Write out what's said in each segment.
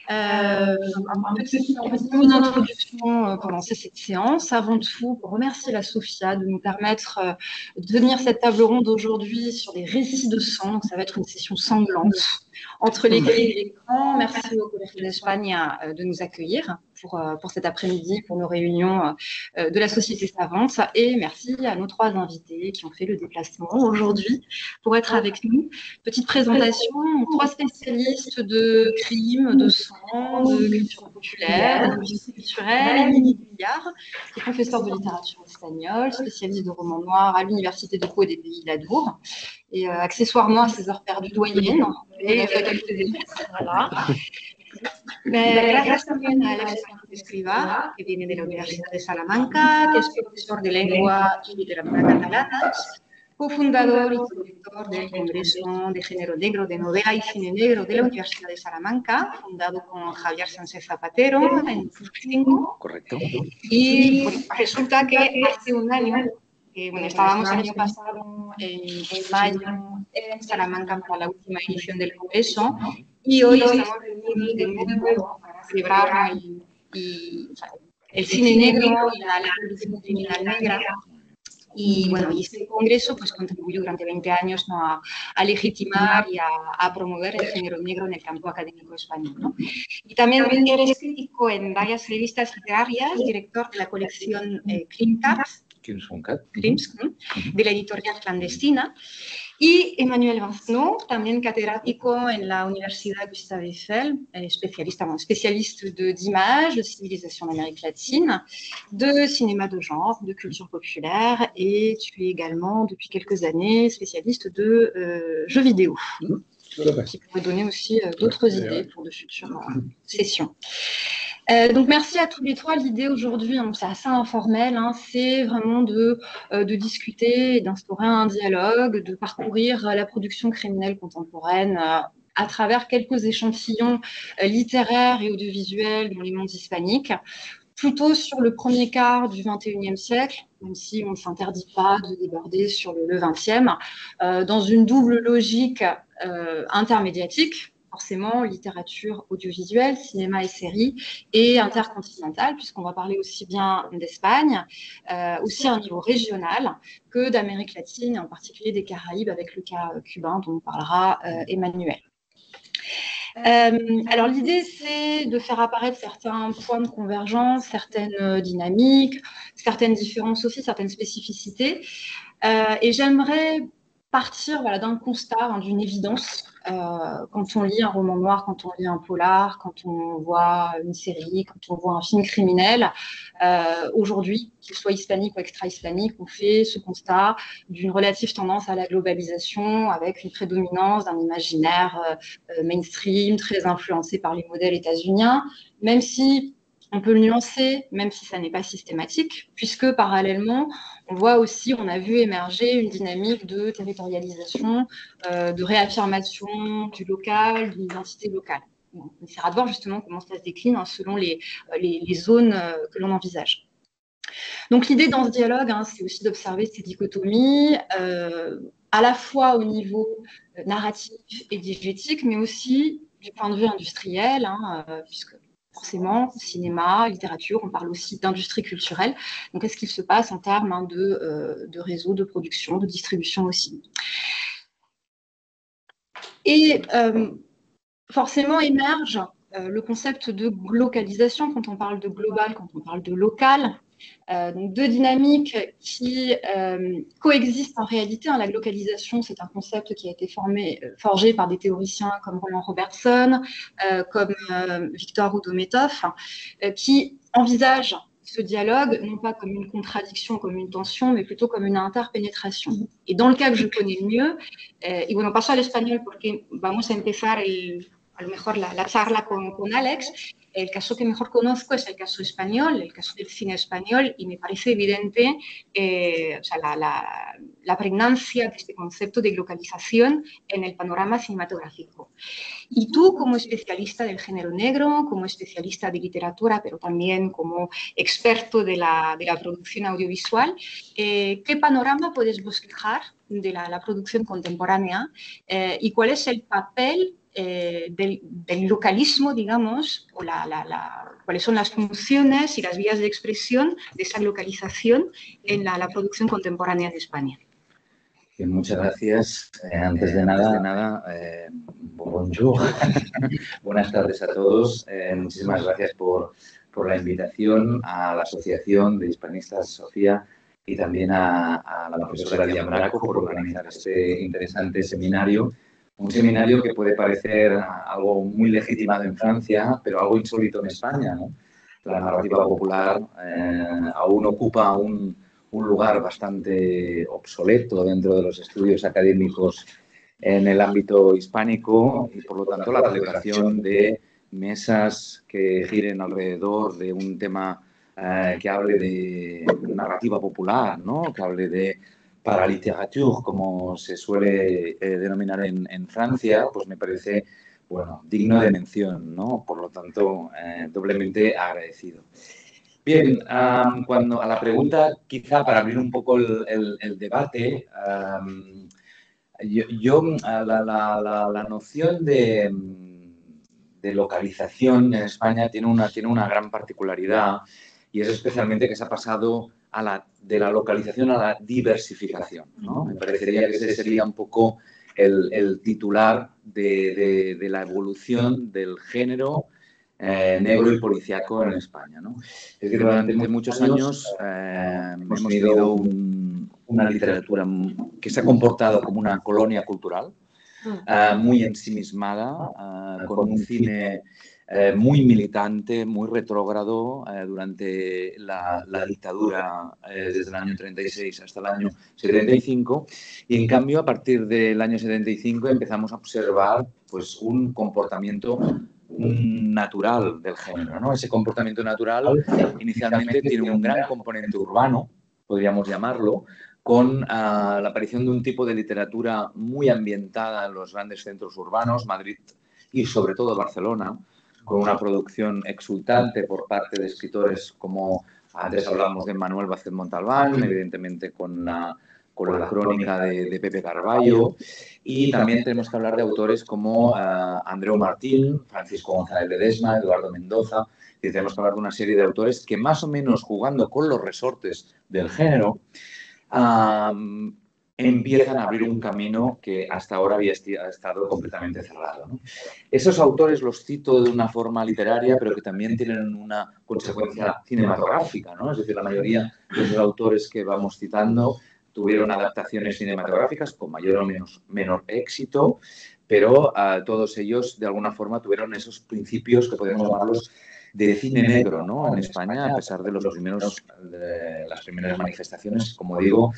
Un petit mot d'introduction pendant cette séance. Avant tout, pour remercier la SOFIA de nous permettre de tenir cette table ronde aujourd'hui sur des récits de sang. Donc, ça va être une session sanglante entre l'écrit et l'écran. Merci au Collège d'Espagne de nous accueillir pour cet après-midi, pour nos réunions de la Société Savante. Et merci à nos 3 invités qui ont fait le déplacement aujourd'hui pour être avec nous. Petite présentation, 3 spécialistes de crimes, de sang, de culture populaire, de justice culturelle. Émilie Guillard, qui est professeure de littérature espagnole, spécialiste de romans noirs à l'Université de Pau et des Pays de la Dour, et accessoirement à ses heures perdues doyennes. Et voilà. Gracias también a Alex Escrivá, que viene de la Universidad de Salamanca, que es profesor de lengua y literatura catalanas, cofundador y director del Congreso de Género Negro, de Novela y Cine Negro de la Universidad de Salamanca, fundado con Javier Sánchez Zapatero en 2005. Correcto. Y bueno, resulta que hace un año, bueno, estábamos el año pasado en mayo en Salamanca para la última edición del Congreso y hoy estamos reunidos de nuevo para celebrar el cine negro y la producción criminal negra. Y bueno, y este congreso pues contribuyó durante 20 años, ¿no?, a legitimar y a promover el género negro en el campo académico español, ¿no? Y también eres crítico en varias revistas literarias, director de la colección Crims, de la editorial Clandestina. Y Emmanuel Vincenot, también catedrático en la Universidad Gustave Eiffel, spécialiste d'images, de civilisation d'Amérique latine, de cinéma de genre, de culture populaire, et tu es également, depuis quelques années, spécialiste de jeux vidéo, qui pourrait donner aussi d'autres idées pour de futures sessions. Donc merci à tous les 3. L'idée aujourd'hui, c'est assez informel, c'est vraiment de discuter, d'instaurer un dialogue, de parcourir la production criminelle contemporaine à travers quelques échantillons littéraires et audiovisuels dans les mondes hispaniques, plutôt sur le premier quart du XXIe siècle, même si on ne s'interdit pas de déborder sur le XXe, dans une double logique intermédiatique, forcément littérature audiovisuelle, cinéma et séries, et intercontinentale, puisqu'on va parler aussi bien d'Espagne, aussi à un niveau régional, que d'Amérique latine, et en particulier des Caraïbes, avec le cas cubain dont parlera Emmanuel. Alors l'idée, c'est de faire apparaître certains points de convergence, certaines dynamiques, certaines différences aussi, certaines spécificités, et j'aimerais partir d'un constat, d'une évidence. Quand on lit un roman noir, quand on lit un polar, quand on voit une série, quand on voit un film criminel, aujourd'hui, qu'il soit hispanique ou extra-hispanique, on fait ce constat d'une relative tendance à la globalisation avec une prédominance d'un imaginaire mainstream, très influencé par les modèles états-uniens, même si on peut le nuancer, même si ça n'est pas systématique, puisque parallèlement, on voit aussi, on a vu émerger une dynamique de territorialisation, de réaffirmation du local, d'une identité locale. On essaiera de voir justement comment ça se décline selon les zones que l'on envisage. Donc l'idée dans ce dialogue, c'est aussi d'observer ces dichotomies, à la fois au niveau narratif et diégétique, mais aussi du point de vue industriel, puisque forcément, cinéma, littérature, on parle aussi d'industrie culturelle. Donc, qu'est-ce qu'il se passe en termes de réseau de production, de distribution aussi. Et forcément émerge le concept de localisation quand on parle de global, quand on parle de local. Donc deux dynamiques qui coexistent en réalité. La localisation, c'est un concept qui a été forgé par des théoriciens comme Roland Robertson, comme Victor Rudometov, qui envisagent ce dialogue non pas comme une contradiction, comme une tension, mais plutôt comme une interpénétration. Et dans le cas que je connais le mieux, y bueno, paso al español porque vamos a empezar a lo mejor la charla con Alex. El caso que mejor conozco es el caso español, el caso del cine español, y me parece evidente la pregnancia de este concepto de localización en el panorama cinematográfico. Y tú, como especialista del género negro, como especialista de literatura, pero también como experto de la producción audiovisual, ¿qué panorama puedes bosquejar de la producción contemporánea y cuál es el papel del localismo, digamos, o cuáles son las funciones y las vías de expresión de esa localización en la producción contemporánea de España. Bien, muchas gracias. Antes de nada, bonjour. Buenas tardes a todos. Muchísimas gracias por la invitación a la Asociación de Hispanistas Sofía y también a la profesora Díaz Braco por organizar este interesante seminario. Un seminario que puede parecer algo muy legitimado en Francia, pero algo insólito en España, ¿no? La narrativa popular aún ocupa un lugar bastante obsoleto dentro de los estudios académicos en el ámbito hispánico y, por lo tanto, la celebración de mesas que giren alrededor de un tema que hable de narrativa popular, ¿no? Que hable de paraliterature, como se suele denominar en Francia, pues me parece, bueno, digno de mención, ¿no? Por lo tanto, doblemente agradecido. Bien, cuando a la pregunta, quizá para abrir un poco el debate, la noción de localización en España tiene una gran particularidad y es especialmente que se ha pasado de la localización a la diversificación, ¿no? Me parecería que ese sería un poco el titular de la evolución del género negro y policíaco en España, ¿no? Es decir, durante muchos años hemos tenido una literatura que se ha comportado como una colonia cultural, muy ensimismada, con un cine muy militante, muy retrógrado durante la dictadura desde el año 36 hasta el año 75, y en cambio a partir del año 75 empezamos a observar pues un comportamiento natural del género, ¿no? Ese comportamiento natural inicialmente tiene un gran componente urbano, podríamos llamarlo, con la aparición de un tipo de literatura muy ambientada en los grandes centros urbanos, Madrid y sobre todo Barcelona, con una producción exultante por parte de escritores como, antes hablamos de Manuel Vázquez Montalbán, evidentemente con la crónica de Pepe Carballo, y también tenemos que hablar de autores como Andreu Martín, Francisco González Ledesma, Eduardo Mendoza, y tenemos que hablar de una serie de autores que más o menos jugando con los resortes del género, empiezan a abrir un camino que hasta ahora había estado completamente cerrado, ¿no? Esos autores los cito de una forma literaria, pero que también tienen una consecuencia cinematográfica, ¿no? Es decir, la mayoría de esos autores que vamos citando tuvieron adaptaciones cinematográficas con mayor o menor éxito, pero todos ellos de alguna forma tuvieron esos principios que podemos llamarlos de cine negro, ¿no? En España, a pesar de las primeras manifestaciones, como digo,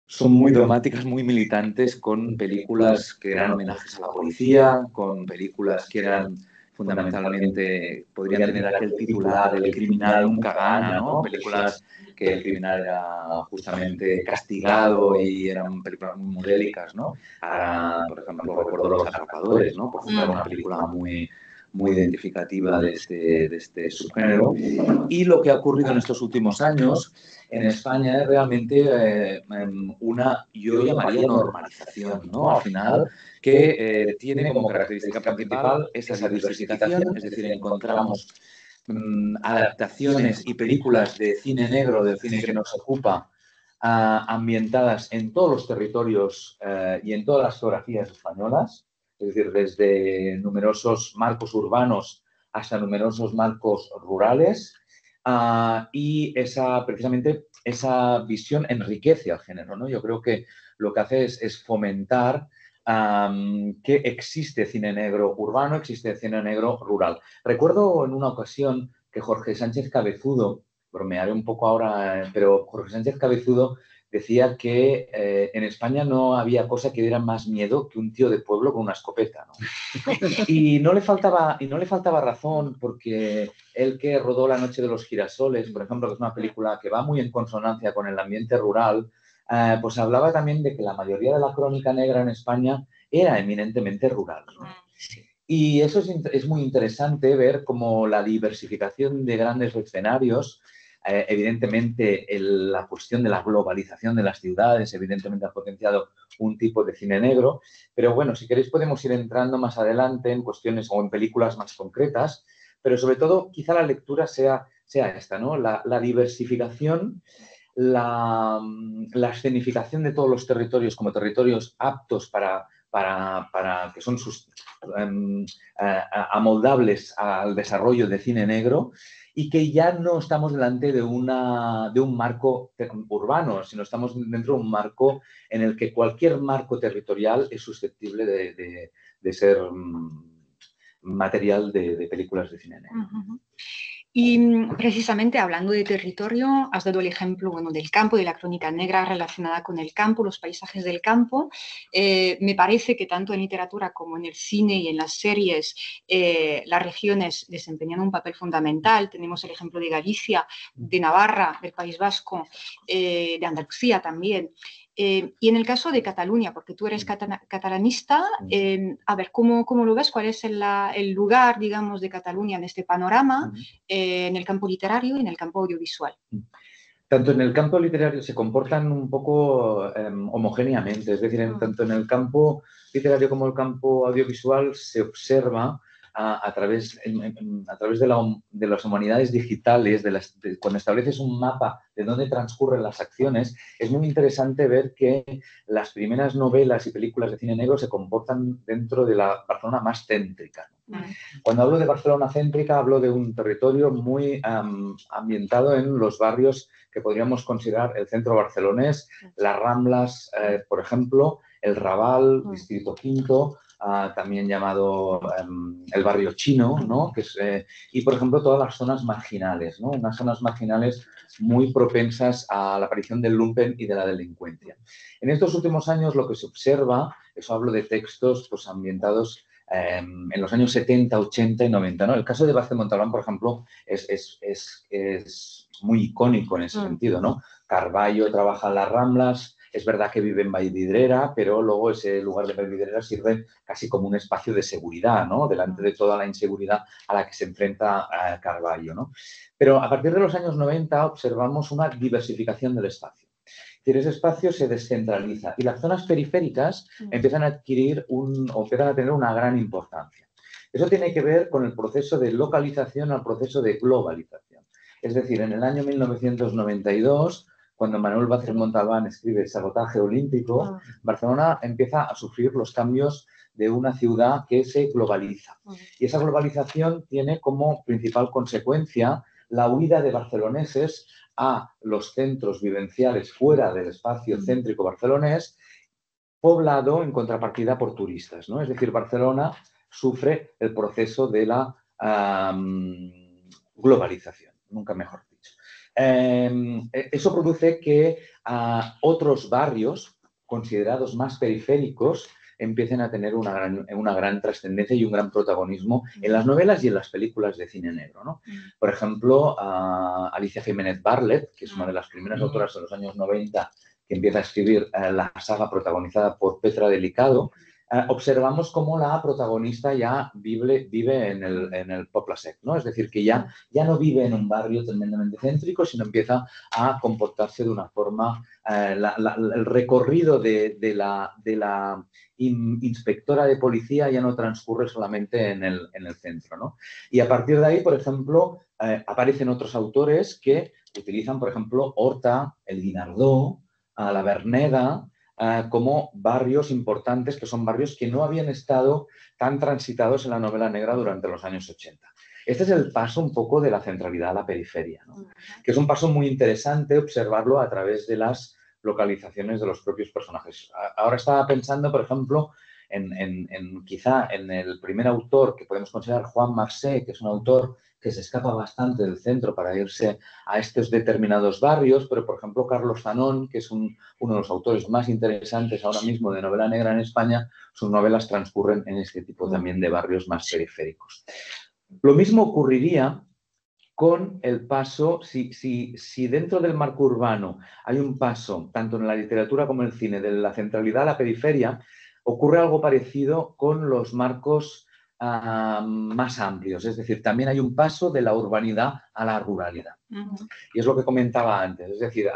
son muy dogmáticas, muy militantes, con películas que eran homenajes a la policía, con películas que eran fundamentalmente, podrían tener aquel titular, el criminal nunca gana, ¿no? Películas que el criminal era justamente castigado y eran películas muy modélicas, ¿no? Ahora, por ejemplo, recuerdo Los Atrapadores, ¿no? Por citar una película muy identificativa de este subgénero. Y lo que ha ocurrido en estos últimos años en España es realmente una, yo llamaría normalización, ¿no? Al final, que tiene como característica principal esa diversificación, es decir, encontramos adaptaciones y películas de cine negro, del cine que nos ocupa, ambientadas en todos los territorios y en todas las geografías españolas, es decir, desde numerosos marcos urbanos hasta numerosos marcos rurales, y precisamente esa visión enriquece al género, ¿no? Yo creo que lo que hace es fomentar que existe cine negro urbano, existe cine negro rural. Recuerdo en una ocasión que Jorge Sánchez Cabezudo, bromearé un poco ahora, pero Jorge Sánchez Cabezudo decía que en España no había cosa que diera más miedo que un tío de pueblo con una escopeta, ¿no? Y no le faltaba razón, porque él que rodó La noche de los girasoles, por ejemplo, que es una película que va muy en consonancia con el ambiente rural, pues hablaba también de que la mayoría de la crónica negra en España era eminentemente rural, ¿no? Y eso es muy interesante ver cómo la diversificación de grandes escenarios Evidentemente, la cuestión de la globalización de las ciudades, evidentemente ha potenciado un tipo de cine negro, pero bueno, si queréis podemos ir entrando más adelante en cuestiones o en películas más concretas, pero sobre todo quizá la lectura sea esta, ¿no? La diversificación, la escenificación de todos los territorios como territorios aptos para que son amoldables al desarrollo de cine negro y que ya no estamos delante de un marco urbano, sino estamos dentro de un marco en el que cualquier marco territorial es susceptible de ser material de películas de cine negro. Uh-huh. Y precisamente hablando de territorio, has dado el ejemplo bueno, del campo, de la crónica negra relacionada con el campo, los paisajes del campo. Me parece que tanto en literatura como en el cine y en las series, las regiones desempeñan un papel fundamental. Tenemos el ejemplo de Galicia, de Navarra, del País Vasco, de Andalucía también. Y en el caso de Cataluña, porque tú eres catalanista, a ver, ¿cómo lo ves? ¿Cuál es el lugar, digamos, de Cataluña en este panorama, en el campo literario y en el campo audiovisual? Tanto en el campo literario se comportan un poco homogéneamente, es decir, tanto en el campo literario como el campo audiovisual se observa a través de las humanidades digitales, cuando estableces un mapa de dónde transcurren las acciones, es muy interesante ver que las primeras novelas y películas de cine negro se comportan dentro de la Barcelona más céntrica. Cuando hablo de Barcelona céntrica, hablo de un territorio muy ambientado en los barrios que podríamos considerar el centro barcelonés, las Ramblas, por ejemplo, el Raval, Distrito Quinto, también llamado el barrio chino, ¿no? Y, por ejemplo, todas las zonas marginales, ¿no? Unas zonas marginales muy propensas a la aparición del lumpen y de la delincuencia. En estos últimos años lo que se observa, eso hablo de textos pues, ambientados en los años 70, 80 y 90, ¿no? El caso de Vázquez Montalbán, por ejemplo, es muy icónico en ese sentido, ¿no? Carballo trabaja en las Ramblas, es verdad que vive en Vallvidrera, pero luego ese lugar de Vallvidrera sirve casi como un espacio de seguridad, ¿no? Delante de toda la inseguridad a la que se enfrenta Carballo, ¿no? Pero a partir de los años 90 observamos una diversificación del espacio. Es decir, ese espacio se descentraliza y las zonas periféricas empiezan a adquirir o empiezan a tener una gran importancia. Eso tiene que ver con el proceso de localización al proceso de globalización. Es decir, en el año 1992, cuando Manuel Vázquez Montalbán escribe Sabotaje Olímpico, Barcelona empieza a sufrir los cambios de una ciudad que se globaliza. Y esa globalización tiene como principal consecuencia la huida de barceloneses a los centros vivenciales fuera del espacio céntrico barcelonés, poblado en contrapartida por turistas, ¿no? Es decir, Barcelona sufre el proceso de la globalización, nunca mejor dicho. Eso produce que otros barrios considerados más periféricos empiecen a tener una gran trascendencia y un gran protagonismo en las novelas y en las películas de cine negro, ¿no? Por ejemplo, Alicia Jiménez Barlet, que es una de las primeras autoras de los años 90 que empieza a escribir la saga protagonizada por Petra Delicado, observamos cómo la protagonista ya vive en el Poble Sec, ¿no? Es decir, que ya no vive en un barrio tremendamente céntrico, sino empieza a comportarse de una forma... el recorrido de la inspectora de policía ya no transcurre solamente en el centro, ¿no? Y a partir de ahí, por ejemplo, aparecen otros autores que utilizan, por ejemplo, Horta, el Guinardó, la Verneda, como barrios importantes, que son barrios que no habían estado tan transitados en la novela negra durante los años 80. Este es el paso un poco de la centralidad a la periferia, ¿no? Que es un paso muy interesante observarlo a través de las localizaciones de los propios personajes. Ahora estaba pensando, por ejemplo, quizá en el primer autor que podemos considerar Juan Marsé, que es un autor que se escapa bastante del centro para irse a estos determinados barrios, pero, por ejemplo, Carlos Zanón, que es uno de los autores más interesantes ahora mismo de novela negra en España, sus novelas transcurren en este tipo también de barrios más periféricos. Lo mismo ocurriría con el paso, si dentro del marco urbano hay un paso, tanto en la literatura como en el cine, de la centralidad a la periferia, ocurre algo parecido con los marcos más amplios. Es decir, también hay un paso de la urbanidad a la ruralidad. Y es lo que comentaba antes. Es decir,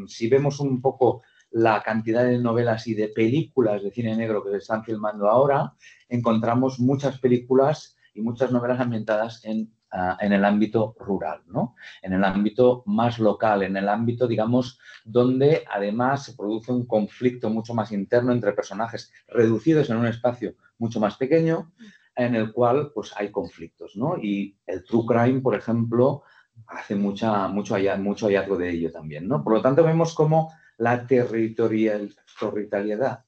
si vemos un poco la cantidad de novelas y de películas de cine negro que se están filmando ahora, encontramos muchas películas y muchas novelas ambientadas en el ámbito rural, ¿no? En el ámbito más local, en el ámbito, digamos, donde además se produce un conflicto mucho más interno entre personajes reducidos en un espacio mucho más pequeño, en el cual pues, hay conflictos, ¿no? Y el true crime, por ejemplo, hace mucho hallazgo de ello también, ¿no? Por lo tanto, vemos cómo la territorialidad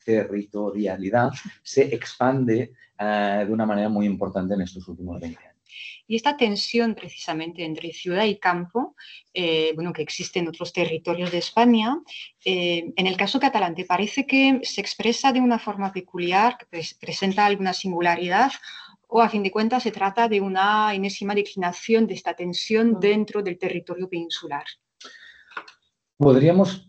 se expande de una manera muy importante en estos últimos 20 años. Y esta tensión precisamente entre ciudad y campo, bueno, que existe en otros territorios de España, en el caso catalán, ¿te parece que se expresa de una forma peculiar, que presenta alguna singularidad, o a fin de cuentas se trata de una enésima declinación de esta tensión dentro del territorio peninsular? Podríamos,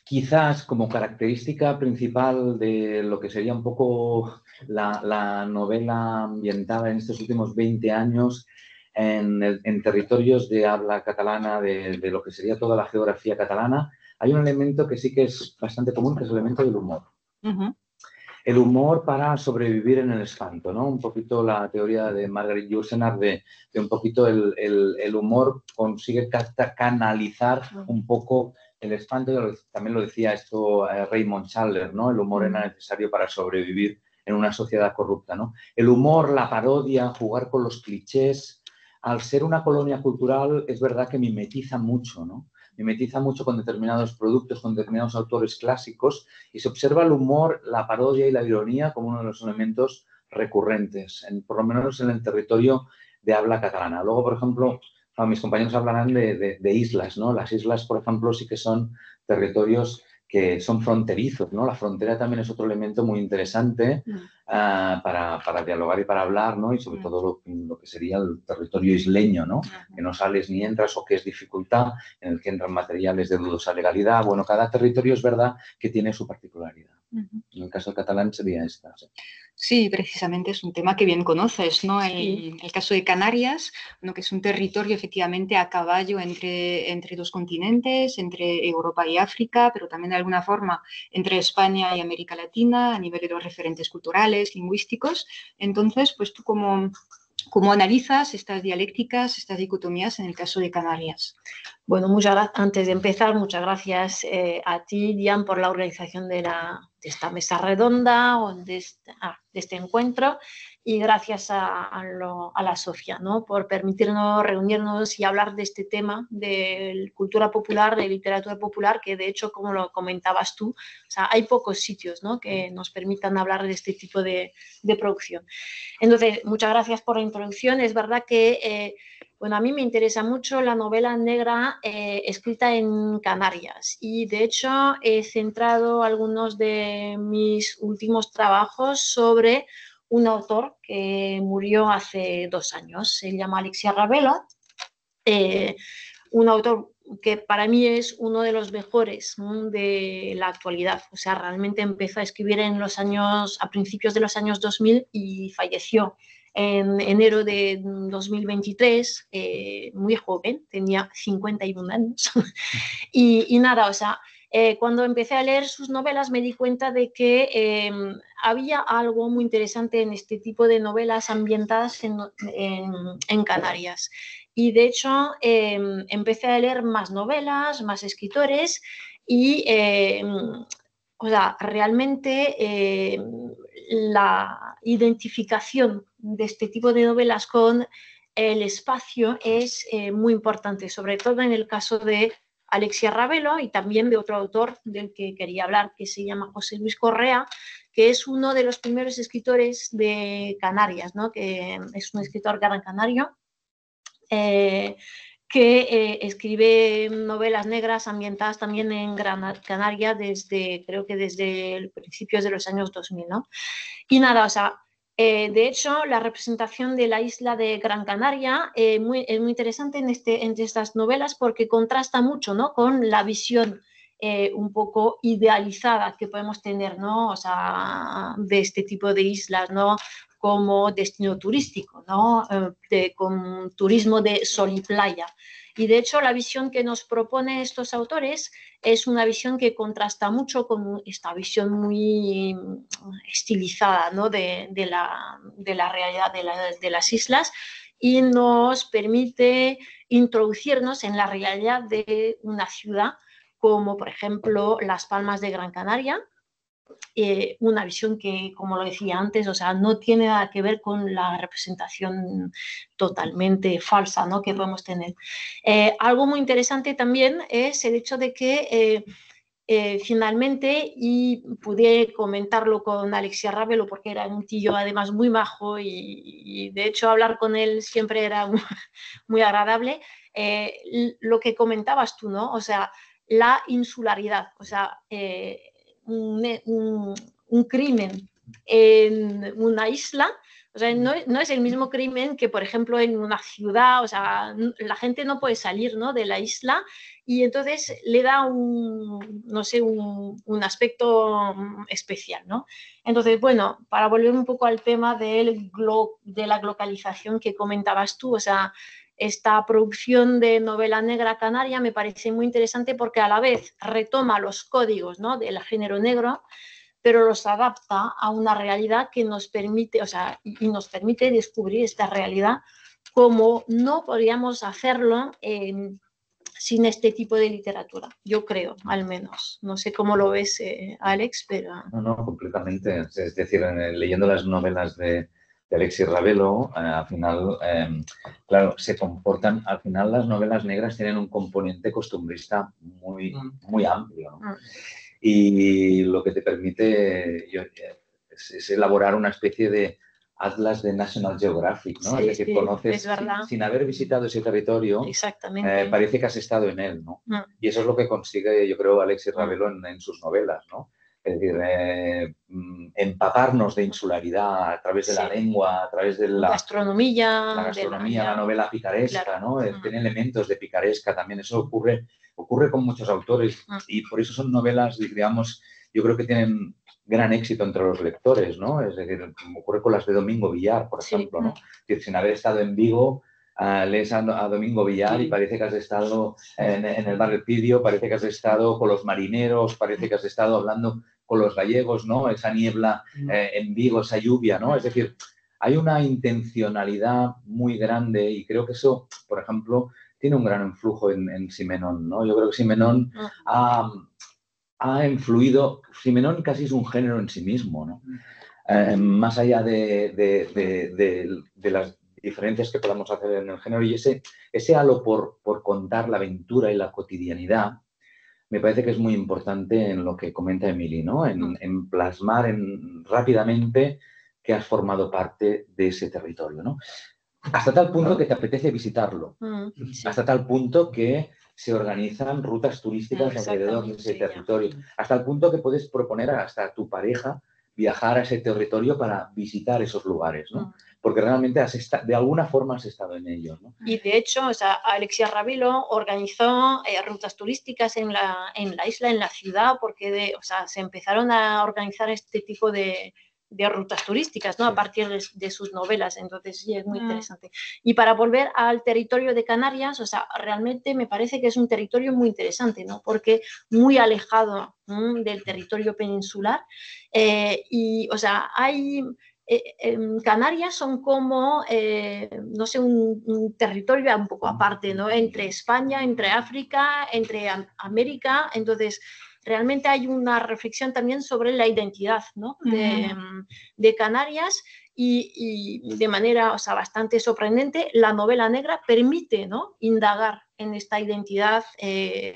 quizás, como característica principal de lo que sería un poco la novela ambientada en estos últimos 20 años en territorios de habla catalana, de lo que sería toda la geografía catalana, hay un elemento que sí que es bastante común, que es el elemento del humor. El humor para sobrevivir en el espanto, ¿no? Un poquito la teoría de Margaret Yourcenar de un poquito el humor consigue canalizar un poco el espanto. También lo decía esto Raymond Chandler, ¿no? El humor era necesario para sobrevivir en una sociedad corrupta, ¿no? El humor, la parodia, jugar con los clichés, al ser una colonia cultural es verdad que mimetiza mucho, ¿no? Mimetiza mucho con determinados productos, con determinados autores clásicos, y se observa el humor, la parodia y la ironía como uno de los elementos recurrentes, por lo menos en el territorio de habla catalana. Luego, por ejemplo, mis compañeros hablarán de islas, ¿no? Las islas, por ejemplo, sí que son territorios que son fronterizos, ¿no? La frontera también es otro elemento muy interesante para dialogar y para hablar, ¿no? Y sobre todo lo que sería el territorio isleño, ¿no? Que no sales ni entras o que es dificultad, en el que entran materiales de dudosa legalidad. Bueno, cada territorio es verdad que tiene su particularidad. En el caso catalán sería esta. ¿Sí? Sí, precisamente es un tema que bien conoces, ¿no? El caso de Canarias, bueno, que es un territorio efectivamente a caballo entre dos continentes, entre Europa y África, pero también de alguna forma entre España y América Latina a nivel de los referentes culturales, lingüísticos. Entonces, pues tú ¿cómo analizas estas dialécticas, estas dicotomías en el caso de Canarias? Bueno, antes de empezar, muchas gracias a ti, Diane, por la organización de esta mesa redonda o de este encuentro, y gracias a la Sofía, ¿no? Por permitirnos reunirnos y hablar de este tema de cultura popular, de literatura popular, que de hecho, como lo comentabas tú, o sea, hay pocos sitios, ¿no? Que nos permitan hablar de este tipo de producción. Entonces, muchas gracias por la introducción. Es verdad que bueno, a mí me interesa mucho la novela negra escrita en Canarias, y de hecho he centrado algunos de mis últimos trabajos sobre un autor que murió hace 2 años. Se llama Alexia Ravelo, un autor que para mí es uno de los mejores de la actualidad. O sea, realmente empezó a escribir a principios de los años 2000 y falleció en enero de 2023, muy joven, tenía 51 años. y nada, o sea, cuando empecé a leer sus novelas me di cuenta de que había algo muy interesante en este tipo de novelas ambientadas en Canarias. Y de hecho empecé a leer más novelas, más escritores, y o sea, realmente la identificación de este tipo de novelas con el espacio es muy importante, sobre todo en el caso de Alexia Ravelo y también de otro autor del que quería hablar, que se llama José Luis Correa, que es uno de los primeros escritores de Canarias, ¿no? Que es un escritor gran canario, que escribe novelas negras ambientadas también en Gran Canaria creo que desde principios de los años 2000, ¿no? Y nada, o sea, de hecho, la representación de la isla de Gran Canaria es muy interesante entre estas novelas, porque contrasta mucho, ¿no? Con la visión un poco idealizada que podemos tener, ¿no? O sea, de este tipo de islas, ¿no? como destino turístico, ¿no? Con turismo de sol y playa. Y de hecho la visión que nos proponen estos autores es una visión que contrasta mucho con esta visión muy estilizada, ¿no? de la realidad de las islas, y nos permite introducirnos en la realidad de una ciudad como por ejemplo Las Palmas de Gran Canaria, una visión que, como lo decía antes, o sea, no tiene nada que ver con la representación totalmente falsa, ¿no? que podemos tener. Algo muy interesante también es el hecho de que finalmente, y pude comentarlo con Alexia Ravelo porque era un tío además muy majo y de hecho hablar con él siempre era muy agradable, lo que comentabas tú, ¿no? O sea, la insularidad, o sea, un crimen en una isla, o sea, no es el mismo crimen que, por ejemplo, en una ciudad, o sea, la gente no puede salir, ¿no? de la isla, y entonces le da no sé, un aspecto especial, ¿no? Entonces, bueno, para volver un poco al tema de la globalización que comentabas tú, o sea, esta producción de novela negra canaria me parece muy interesante porque a la vez retoma los códigos, ¿no? del género negro, pero los adapta a una realidad que nos permite, o sea, y nos permite descubrir esta realidad como no podríamos hacerlo sin este tipo de literatura, yo creo, al menos. No sé cómo lo ves, Alex, pero... No, completamente. Es decir, leyendo las novelas de Alexis Ravelo, al final, claro, se comportan, al final las novelas negras tienen un componente costumbrista muy amplio, ¿no? Y lo que te permite es elaborar una especie de atlas de National Geographic, ¿no? Sí, es decir, conoces, es sin haber visitado ese territorio, parece que has estado en él, ¿no? Y eso es lo que consigue, yo creo, Alexis Ravelo en sus novelas, ¿no? Es decir, empaparnos de insularidad a través de la lengua, a través de la gastronomía, la novela picaresca, claro. ¿no? Tiene elementos de picaresca también, eso ocurre con muchos autores y por eso son novelas, digamos, yo creo que tienen gran éxito entre los lectores, ¿no? Es decir, ocurre con las de Domingo Villar, por ejemplo, ¿no? Que sin haber estado en Vigo, lees a Domingo Villar y parece que has estado en el barrio Pidio, parece que has estado con los marineros, parece que has estado hablando con los gallegos, ¿no? Esa niebla en Vigo, esa lluvia, ¿no? Es decir, hay una intencionalidad muy grande y creo que eso, por ejemplo, tiene un gran influjo en Simenón, ¿no? Yo creo que Simenón ha influido, Simenón casi es un género en sí mismo, ¿no? Más allá de las diferencias que podamos hacer en el género y ese halo por contar la aventura y la cotidianidad, me parece que es muy importante en lo que comenta Emily, ¿no? En plasmar rápidamente que has formado parte de ese territorio, ¿no? Hasta tal punto que te apetece visitarlo. Sí. Hasta tal punto que se organizan rutas turísticas alrededor de ese territorio. Hasta el punto que puedes proponer hasta a tu pareja viajar a ese territorio para visitar esos lugares, ¿no? Porque realmente de alguna forma has estado en ellos, ¿no? Y de hecho, o sea, Alexia Ravelo organizó rutas turísticas en la isla, en la ciudad, porque o sea, se empezaron a organizar este tipo de rutas turísticas, ¿no? Sí. A partir de sus novelas, entonces sí, es muy interesante. Y para volver al territorio de Canarias, o sea, realmente me parece que es un territorio muy interesante, ¿no? Porque muy alejado del territorio peninsular y, o sea, hay... Canarias son como, no sé, un territorio un poco aparte, ¿no? Entre España, entre África, entre América, entonces realmente hay una reflexión también sobre la identidad, ¿no? de Canarias y de manera, o sea, bastante sorprendente, la novela negra permite, ¿no? indagar en esta identidad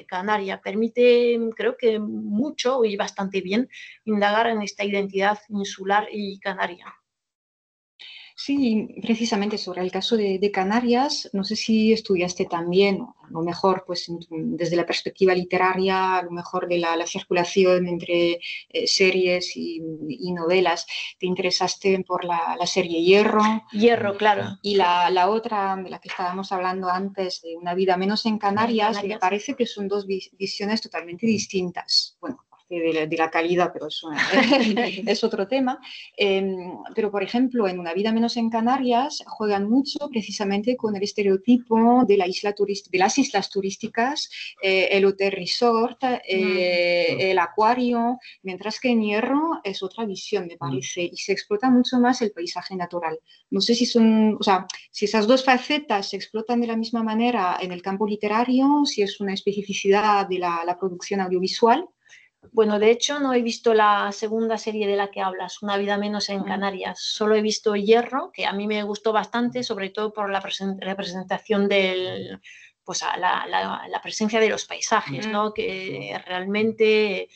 canaria, permite, creo que mucho y bastante bien, indagar en esta identidad insular y canaria. Sí, precisamente sobre el caso de Canarias, no sé si estudiaste también, a lo mejor pues desde la perspectiva literaria, a lo mejor de la circulación entre series y novelas, te interesaste por la serie Hierro. Hierro, claro. Y la otra, de la que estábamos hablando antes, de Una vida menos en Canarias, me parece que son dos visiones totalmente distintas. Bueno, aparte de la calidad, pero eso es otro tema. Pero, por ejemplo, en Una vida menos en Canarias juegan mucho precisamente con el estereotipo de, de las islas turísticas, el hotel resort, el acuario, mientras que en Hierro es otra visión, me parece, y se explota mucho más el paisaje natural. No sé si son, o sea, si esas dos facetas se explotan de la misma manera en el campo literario, si es una especificidad de la producción audiovisual. Bueno, de hecho no he visto la segunda serie de la que hablas, Una vida menos en Canarias. Solo he visto Hierro, que a mí me gustó bastante, sobre todo por la representación del, pues la presencia de los paisajes, ¿no? Que realmente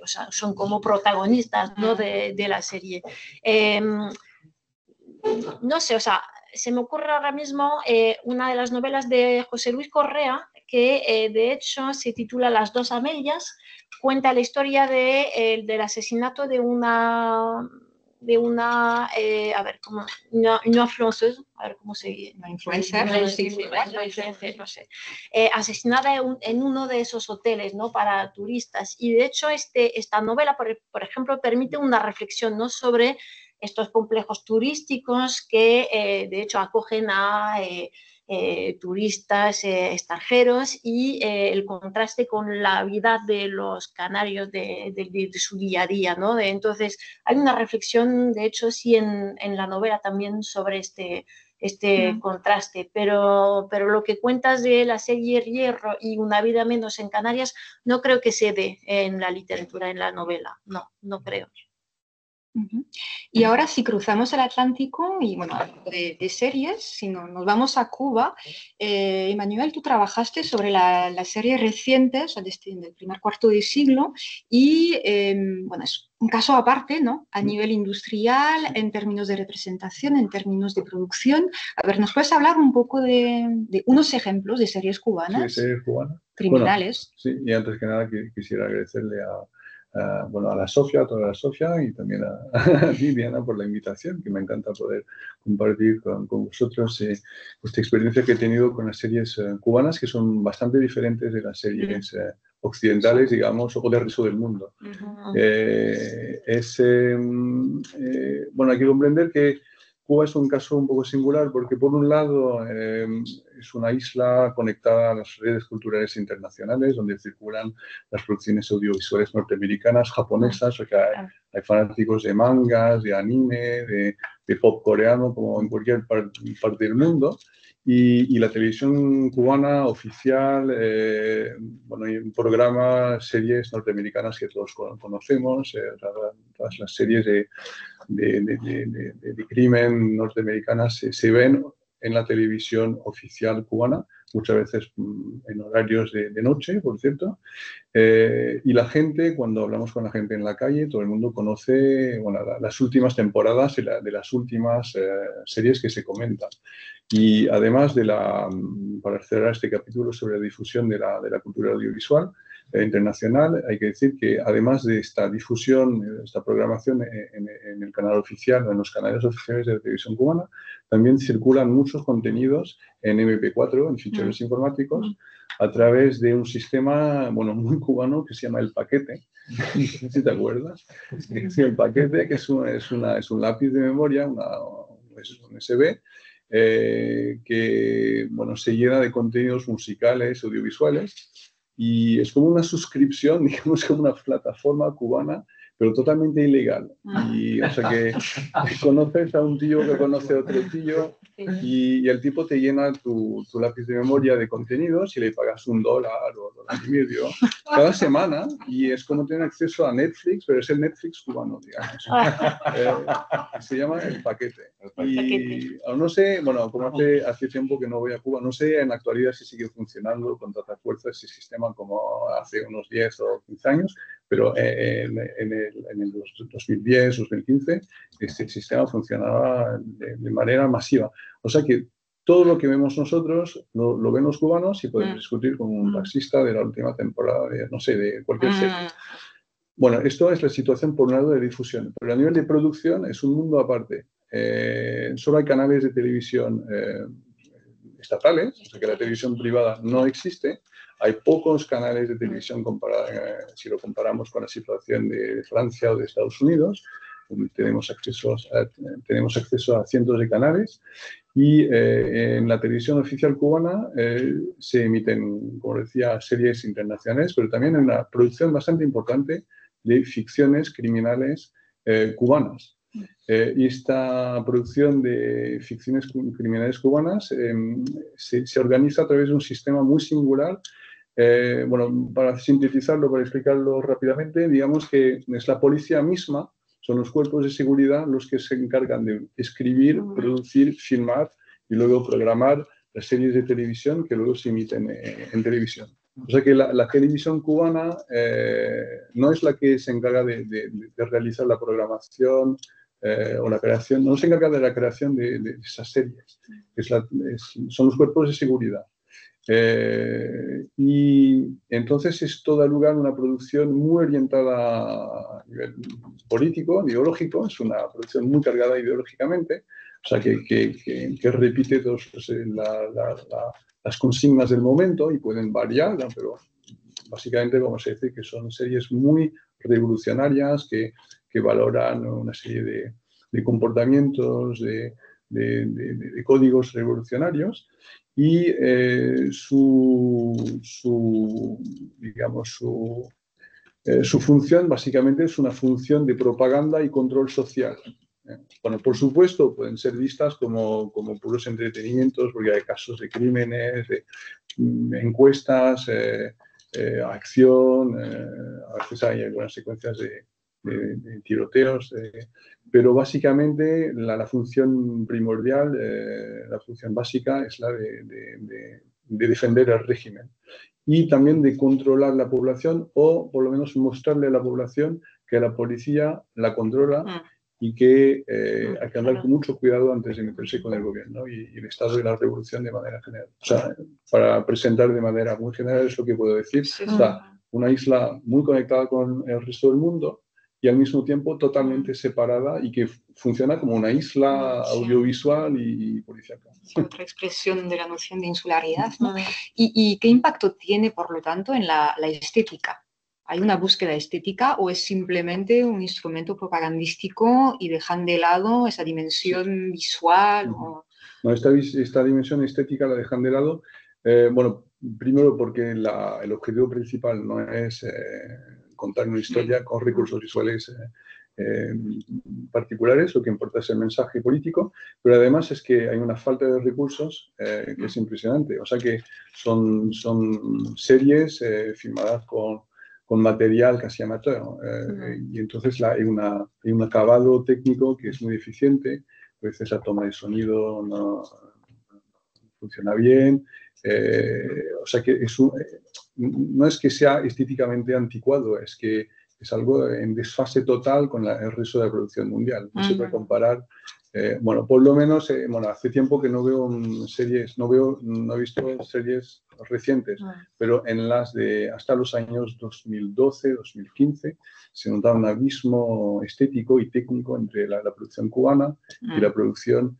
o sea, son como protagonistas, ¿no? de la serie. No sé, o sea, se me ocurre ahora mismo una de las novelas de José Luis Correa, que de hecho se titula Las dos Amelias, cuenta la historia del asesinato de una a ver, ¿cómo? Una influencer, a ver cómo se Una influencer, no sé, asesinada en uno de esos hoteles, ¿no? Para turistas. Y de hecho esta novela, por ejemplo, permite una reflexión, ¿no? Sobre estos complejos turísticos que de hecho acogen a turistas extranjeros y el contraste con la vida de los canarios de su día a día, ¿no? Entonces hay una reflexión, de hecho, sí en la novela también sobre este contraste, pero lo que cuentas de la serie Hierro y Una vida menos en Canarias no creo que se dé en la literatura, en la novela, no creo. Y ahora si cruzamos el Atlántico y bueno, de series, si nos vamos a Cuba, Emmanuel, tú trabajaste sobre las series recientes, o del primer cuarto de siglo, y bueno, es un caso aparte, ¿no? A nivel industrial, en términos de representación, en términos de producción. A ver, ¿nos puedes hablar un poco de unos ejemplos de series cubanas? Sí, series cubanas. Criminales. Bueno, sí, y antes que nada quisiera agradecerle a la Sofía, a toda la Sofía y también a Viviana por la invitación, que me encanta poder compartir con vosotros esta experiencia que he tenido con las series cubanas, que son bastante diferentes de las series occidentales, digamos, o del resto del mundo. Bueno, hay que comprender que Cuba es un caso un poco singular porque, por un lado, es una isla conectada a las redes culturales internacionales donde circulan las producciones audiovisuales norteamericanas, japonesas, o sea, hay fanáticos de mangas, de anime, de pop coreano, como en cualquier parte del mundo. Y la televisión cubana oficial, bueno, hay un programa, series norteamericanas que todos conocemos, todas las series de crimen norteamericanas se ven en la televisión oficial cubana, muchas veces en horarios de noche, por cierto. Y la gente, cuando hablamos con la gente en la calle, todo el mundo conoce, bueno, las últimas temporadas de las últimas series que se comentan. Y además para cerrar este capítulo sobre la difusión de la cultura audiovisual internacional, hay que decir que además de esta difusión, esta programación en el canal oficial, en los canales oficiales de la televisión cubana, también circulan muchos contenidos en MP4, en ficheros informáticos, a través de un sistema, bueno, muy cubano que se llama El Paquete. ¿Si te acuerdas? Sí, El Paquete, que es un lápiz de memoria, es un USB, que, bueno, se llena de contenidos musicales, audiovisuales, y es como una suscripción, digamos, como una plataforma cubana, pero totalmente ilegal. Y, o sea, que conoces a un tío que conoce a otro tío y el tipo te llena tu lápiz de memoria de contenidos y le pagas $1 o $1.50 cada semana, y es como tener acceso a Netflix, pero es el Netflix cubano, digamos. Se llama El Paquete. Y no sé, bueno, como hace tiempo que no voy a Cuba, no sé en la actualidad si sigue funcionando con tanta fuerza ese sistema como hace unos 10 o 15 años, pero en el 2010, 2015, este sistema funcionaba de manera masiva. O sea que todo lo que vemos nosotros lo ven los cubanos y podemos discutir con un taxista de la última temporada, no sé, de cualquier serie. Bueno, esto es la situación por un lado de difusión, pero a nivel de producción es un mundo aparte. Solo hay canales de televisión estatales, o sea que la televisión privada no existe. Hay pocos canales de televisión si lo comparamos con la situación de Francia o de Estados Unidos. Tenemos acceso a cientos de canales y en la televisión oficial cubana se emiten, como decía, series internacionales, pero también hay una producción bastante importante de ficciones criminales cubanas. Y esta producción de ficciones criminales cubanas se organiza a través de un sistema muy singular. Bueno, para sintetizarlo, para explicarlo rápidamente, digamos que es la policía misma, son los cuerpos de seguridad los que se encargan de escribir, producir, filmar y luego programar las series de televisión que luego se emiten en televisión. O sea que la televisión cubana no es la que se encarga de realizar la programación o la creación, no se encarga de la creación de esas series, son los cuerpos de seguridad. Y entonces esto da lugar a una producción muy orientada a nivel político, ideológico, es una producción muy cargada ideológicamente, o sea que repite las consignas del momento y pueden variar, ¿no? Pero básicamente vamos a decir que son series muy revolucionarias que valoran una serie de comportamientos, de códigos revolucionarios. Y su función básicamente es una función de propaganda y control social. Bueno, por supuesto, pueden ser vistas como puros entretenimientos, porque hay casos de crímenes, de encuestas, acción, a veces hay algunas secuencias de tiroteos, pero básicamente la función primordial, la función básica es la de defender el régimen y también de controlar la población o por lo menos mostrarle a la población que la policía la controla y que hay que andar con mucho cuidado antes de meterse con el gobierno y el estado de la revolución de manera general. O sea, para presentar de manera muy general es lo que puedo decir. Está una isla muy conectada con el resto del mundo y al mismo tiempo totalmente separada y que funciona como una isla audiovisual y policíaca. Otra expresión de la noción de insularidad, ¿no? ¿Y qué impacto tiene, por lo tanto, en la estética? ¿Hay una búsqueda estética o es simplemente un instrumento propagandístico y dejan de lado esa dimensión visual? No, esta dimensión estética la dejan de lado. Bueno, primero porque el objetivo principal no es contar una historia con recursos visuales particulares, lo que importa es el mensaje político, pero además es que hay una falta de recursos que es impresionante. O sea que son series filmadas con material casi amateur, y entonces hay un acabado técnico que es muy deficiente, a veces la toma de sonido no funciona bien, o sea que no es que sea estéticamente anticuado, es que es algo en desfase total con el resto de la producción mundial. No se puede comparar. Bueno, por lo menos, hace tiempo que no veo series, no he visto series recientes, pero en las de hasta los años 2012, 2015, se notaba un abismo estético y técnico entre la producción cubana y la producción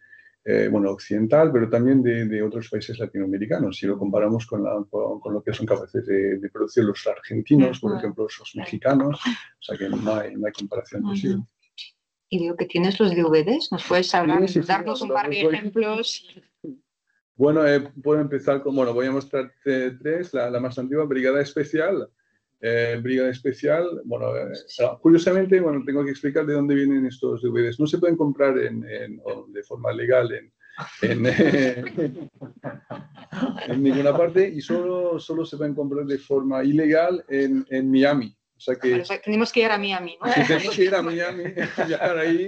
occidental, pero también de otros países latinoamericanos. Si lo comparamos con lo que son capaces de producir los argentinos, por ejemplo, los mexicanos, o sea que no hay comparación posible. Y veo que tienes los DVDs, ¿nos puedes darnos un par de ejemplos? Bueno, puedo empezar con, voy a mostrar tres, la más antigua, Brigada Especial. Brigada Especial, curiosamente, tengo que explicar de dónde vienen estos DVDs. No se pueden comprar de forma legal en ninguna parte y solo se pueden comprar de forma ilegal en Miami. O sea que tenemos que ir a Miami, ¿no? Sí, tenemos que ir a Miami, viajar ahí.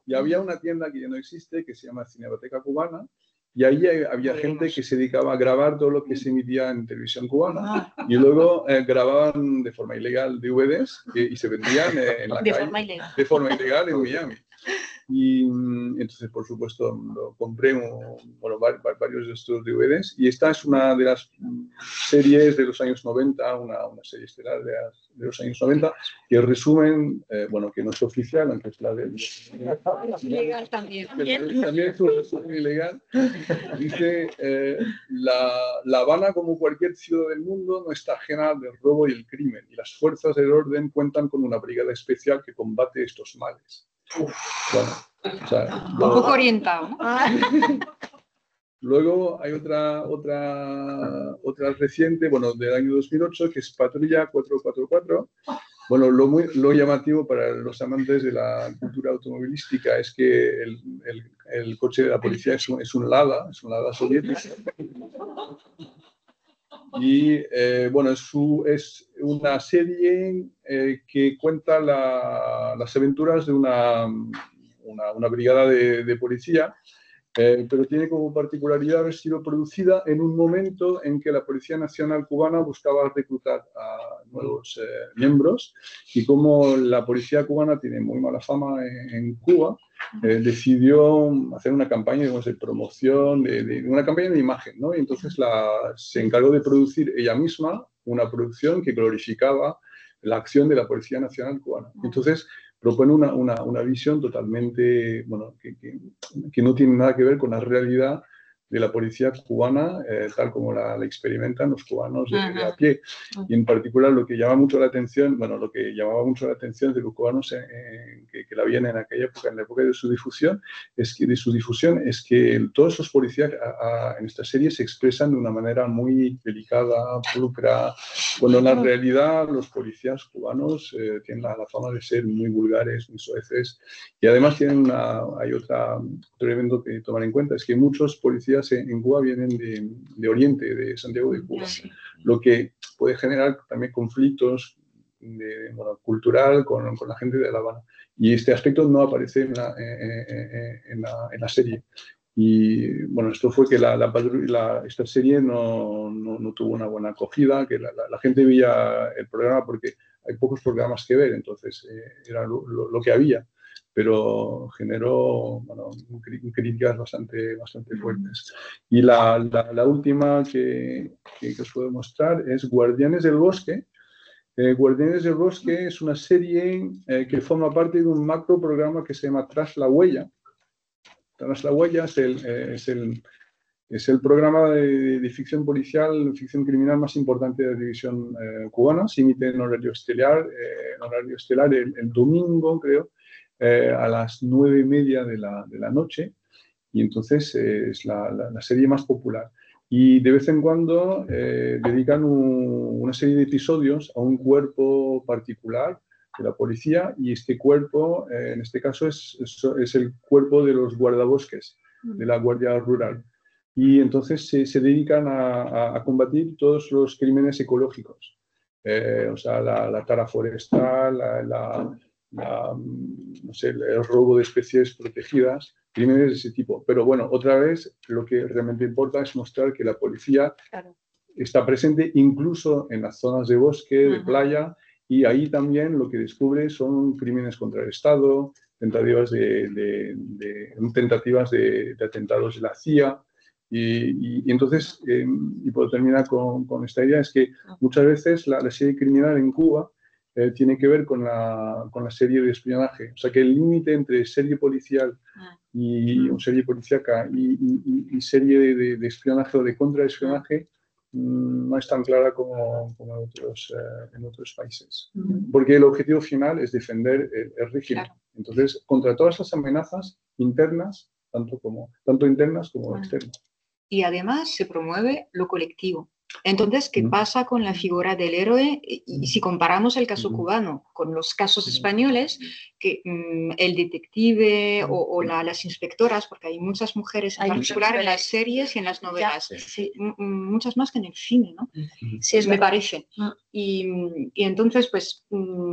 Y había una tienda que ya no existe, que se llama Cinemateca Cubana, y ahí había gente que se dedicaba a grabar todo lo que se emitía en televisión cubana y luego grababan de forma ilegal DVDs y se vendían en la calle. De forma ilegal en Miami. Y entonces, por supuesto, lo compré varios de estos DVDs. Y esta es una de las series de los años 90, una serie estelar de los años 90, que resumen, que no es oficial, aunque es la de... Ilegal también. También es un resumen ilegal. Dice, La Habana, como cualquier ciudad del mundo, no está ajena del robo y el crimen. Y las fuerzas del orden cuentan con una brigada especial que combate estos males. Bueno, o sea, Un poco orientado, ¿no? Luego hay otra reciente, del año 2008, que es Patrulla 444. Bueno, lo llamativo para los amantes de la cultura automovilística es que el coche de la policía es un Lada soviético. Y es una serie que cuenta las aventuras de una brigada de policía, pero tiene como particularidad haber sido producida en un momento en que la Policía Nacional Cubana buscaba reclutar a nuevos miembros, y como la policía cubana tiene muy mala fama en Cuba, decidió hacer una campaña de promoción, una campaña de imagen, ¿no? Y entonces se encargó de producir ella misma una producción que glorificaba la acción de la Policía Nacional Cubana. Entonces propone una visión totalmente, que no tiene nada que ver con la realidad de la policía cubana, tal como la experimentan los cubanos de a pie. Y en particular lo que llamaba mucho la atención de los cubanos que la veían en aquella época, en la época de su difusión, es que todos esos policías en esta serie se expresan de una manera muy delicada, pulcra, cuando en la realidad los policías cubanos tienen la fama de ser muy vulgares, muy soeces, y además hay otro elemento que tomar en cuenta, es que muchos policías en Cuba vienen de Oriente, de Santiago de Cuba, lo que puede generar también conflictos cultural con la gente de La Habana. Y este aspecto no aparece en la serie. Y esto fue que esta serie no tuvo una buena acogida, que la gente veía el programa porque hay pocos programas que ver, entonces era lo que había, pero generó críticas bastante fuertes. Y la última que os puedo mostrar es Guardianes del Bosque. Guardianes del Bosque es una serie que forma parte de un macro programa que se llama Tras la Huella. Tras la Huella es el programa de ficción policial, ficción criminal más importante de la televisión cubana. Se emite en horario estelar el domingo, creo, a las 9:30 de la noche, y entonces es la serie más popular. Y de vez en cuando dedican una serie de episodios a un cuerpo particular de la policía, y este cuerpo, en este caso, es el cuerpo de los guardabosques de la Guardia Rural. Y entonces se dedican a combatir todos los crímenes ecológicos, la tala forestal, el robo de especies protegidas, crímenes de ese tipo. Pero otra vez, lo que realmente importa es mostrar que la policía está presente incluso en las zonas de bosque, de playa, y ahí también lo que descubre son crímenes contra el Estado, tentativas de atentados de la CIA. Y entonces, y puedo terminar con esta idea, es que muchas veces la serie criminal en Cuba tiene que ver con la serie de espionaje. O sea, que el límite entre serie policial y serie policíaca y serie de espionaje o de contraespionaje no es tan clara como en otros países. Porque el objetivo final es defender el régimen. Claro. Entonces, contra todas las amenazas internas, tanto internas como externas. Y además se promueve lo colectivo. Entonces, ¿qué pasa con la figura del héroe? Y si comparamos el caso cubano con los casos españoles, que el detective o las inspectoras, porque hay muchas mujeres en particular en las series y en las novelas, muchas más que en el cine, ¿no? Sí, me parece. Y entonces, pues,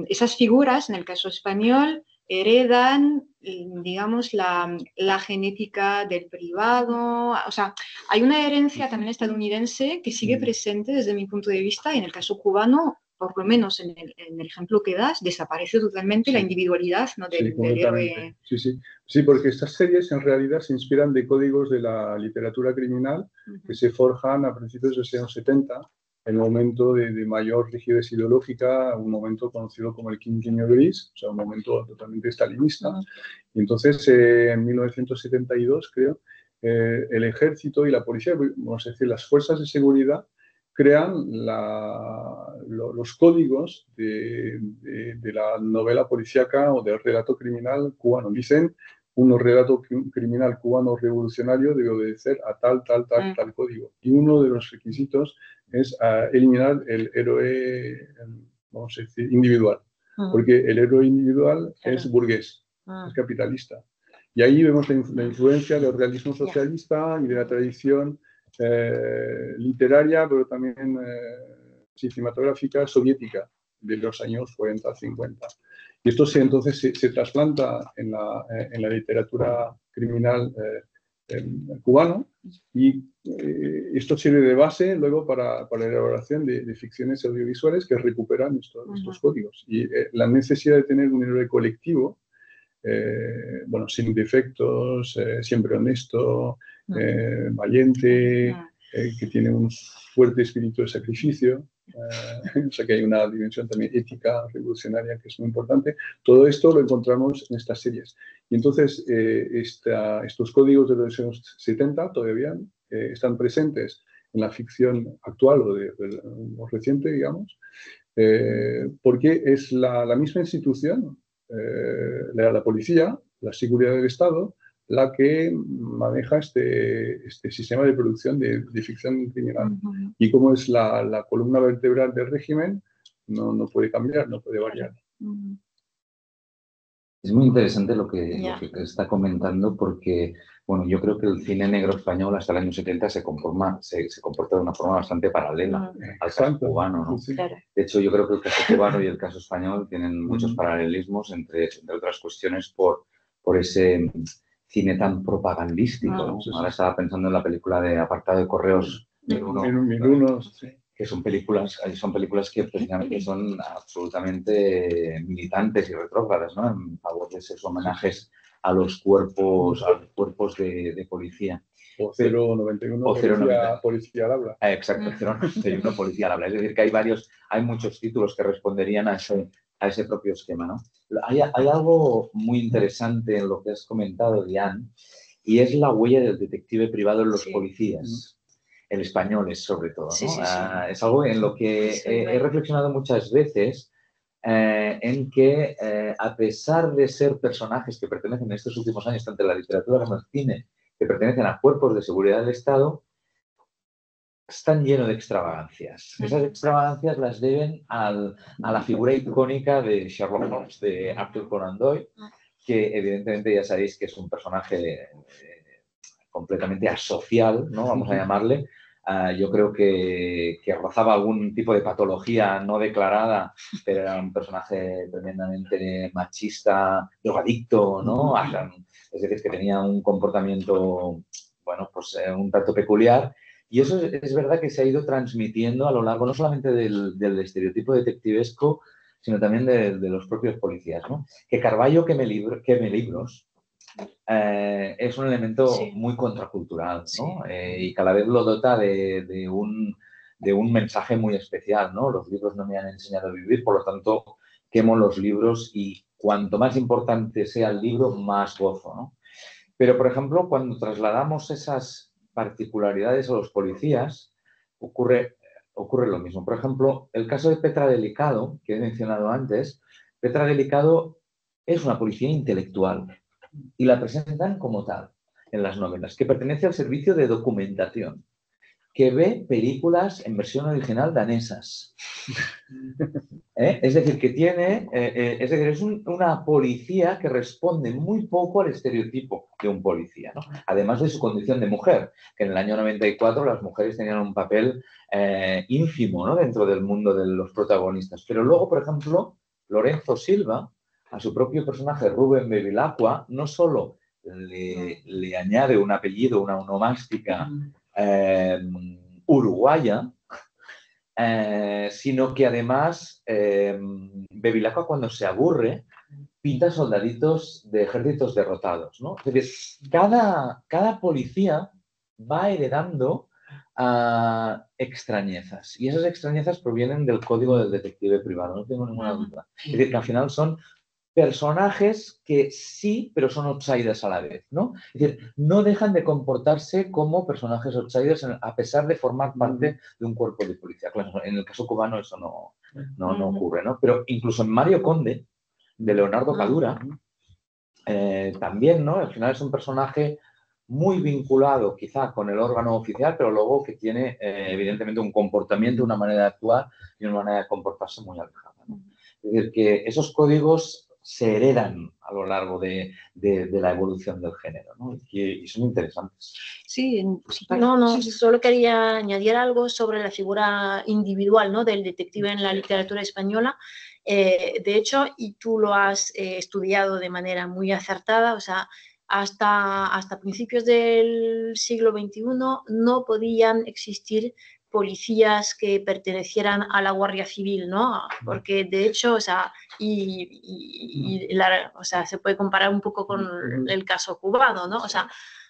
esas figuras, en el caso español, heredan, digamos, la genética del privado. O sea, hay una herencia también estadounidense que sigue presente desde mi punto de vista, y en el caso cubano por lo menos en el ejemplo que das, desaparece totalmente la individualidad, ¿no? del héroe. Sí, porque estas series en realidad se inspiran de códigos de la literatura criminal que se forjan a principios de los años 70, en un momento de mayor rigidez ideológica, un momento conocido como el quinquenio gris, o sea, un momento totalmente stalinista. Y entonces, en 1972, creo, el ejército y la policía, vamos a decir, las fuerzas de seguridad, crean los códigos de la novela policíaca o del relato criminal cubano. Dicen, un relato criminal cubano revolucionario debe obedecer a tal código. Y uno de los requisitos es eliminar el héroe, vamos a decir, individual. Porque el héroe individual es burgués, es capitalista. Y ahí vemos la influencia del realismo socialista y de la tradición literaria, pero también cinematográfica soviética de los años 40-50. Y esto entonces se trasplanta en la literatura criminal cubana y esto sirve de base luego para la elaboración de ficciones audiovisuales que recuperan estos códigos. Y la necesidad de tener un héroe colectivo, bueno, sin defectos, siempre honesto, valiente, que tiene un fuerte espíritu de sacrificio, o sea que hay una dimensión también ética revolucionaria que es muy importante. Todo esto lo encontramos en estas series. Y entonces estos códigos de los años 70 todavía están presentes en la ficción actual o de más reciente, digamos, porque es la misma institución, la policía, la seguridad del Estado, la que maneja este sistema de producción de ficción criminal. Y como es la columna vertebral del régimen, no puede cambiar, no puede variar. Es muy interesante lo que está comentando porque, bueno, yo creo que el cine negro español hasta el año 70 se comporta de una forma bastante paralela al caso cubano, ¿no? Sí. De hecho, yo creo que el caso cubano y el caso español tienen muchos paralelismos, entre otras cuestiones, por ese cine tan propagandístico, ¿no? Ahora estaba pensando en la película de Apartado de Correos 1001, sí. Que son películas que precisamente son absolutamente militantes y retrógradas, ¿no? En favor de esos homenajes a los cuerpos de policía. O 091 policía al habla. Exacto, 091 policía al habla. Es decir, que hay muchos títulos que responderían a ese propio esquema, ¿no? Hay algo muy interesante en lo que has comentado, Diane, y es la huella del detective privado en los policías. El españoles, sobre todo, ¿no? Es algo en lo que he reflexionado muchas veces, en que, a pesar de ser personajes que pertenecen en estos últimos años, tanto en la literatura como en el cine, que pertenecen a cuerpos de seguridad del Estado, están llenos de extravagancias. Esas extravagancias las deben a la figura icónica de Sherlock Holmes, de Arthur Conan Doyle, que evidentemente ya sabéis que es un personaje completamente asocial, ¿no? Vamos a llamarle. Yo creo que rozaba algún tipo de patología no declarada, pero era un personaje tremendamente machista, drogadicto, ¿no? Es decir, que tenía un comportamiento, bueno, pues un tanto peculiar. Y eso es verdad que se ha ido transmitiendo a lo largo no solamente del estereotipo detectivesco, sino también de los propios policías, ¿no? Que Carballo queme libros es un elemento muy contracultural, ¿no? Y cada vez lo dota de un mensaje muy especial, ¿no? Los libros no me han enseñado a vivir, por lo tanto quemo los libros y cuanto más importante sea el libro, más gozo, ¿no? Pero, por ejemplo, cuando trasladamos esas particularidades a los policías, ocurre lo mismo. Por ejemplo, el caso de Petra Delicado, que he mencionado antes, Petra Delicado es una policía intelectual y la presentan como tal en las novelas, que pertenece al servicio de documentación, que ve películas en versión original danesas. Es decir, que es una policía que responde muy poco al estereotipo de un policía, ¿no? Además de su condición de mujer, que en el año 94 las mujeres tenían un papel ínfimo, ¿no? Dentro del mundo de los protagonistas. Pero luego, por ejemplo, Lorenzo Silva, a su propio personaje Rubén Bevilacqua, no solo le añade un apellido, una onomástica uruguaya, sino que además Bevilacqua, cuando se aburre, pinta soldaditos de ejércitos derrotados, ¿no? Es decir, cada policía va heredando extrañezas, y esas extrañezas provienen del código del detective privado, no tengo ninguna duda. Es decir, que al final son personajes que sí, pero son outsiders a la vez, ¿no? Es decir, no dejan de comportarse como personajes outsiders a pesar de formar parte de un cuerpo de policía. Claro, en el caso cubano eso no ocurre, ¿no? Pero incluso en Mario Conde, de Leonardo Padura, también, ¿no? Al final es un personaje muy vinculado quizá con el órgano oficial, pero luego que tiene evidentemente un comportamiento, una manera de actuar y una manera de comportarse muy alejada, ¿no? Es decir, que esos códigos se heredan a lo largo de la evolución del género, ¿no? Y son interesantes. Sí, solo quería añadir algo sobre la figura individual, ¿no?, del detective en la literatura española. De hecho, y tú lo has estudiado de manera muy acertada, o sea, hasta principios del siglo XXI no podían existir policías que pertenecieran a la Guardia Civil, ¿no? Porque de hecho, o sea, o sea, se puede comparar un poco con el caso cubano, ¿no? O sea,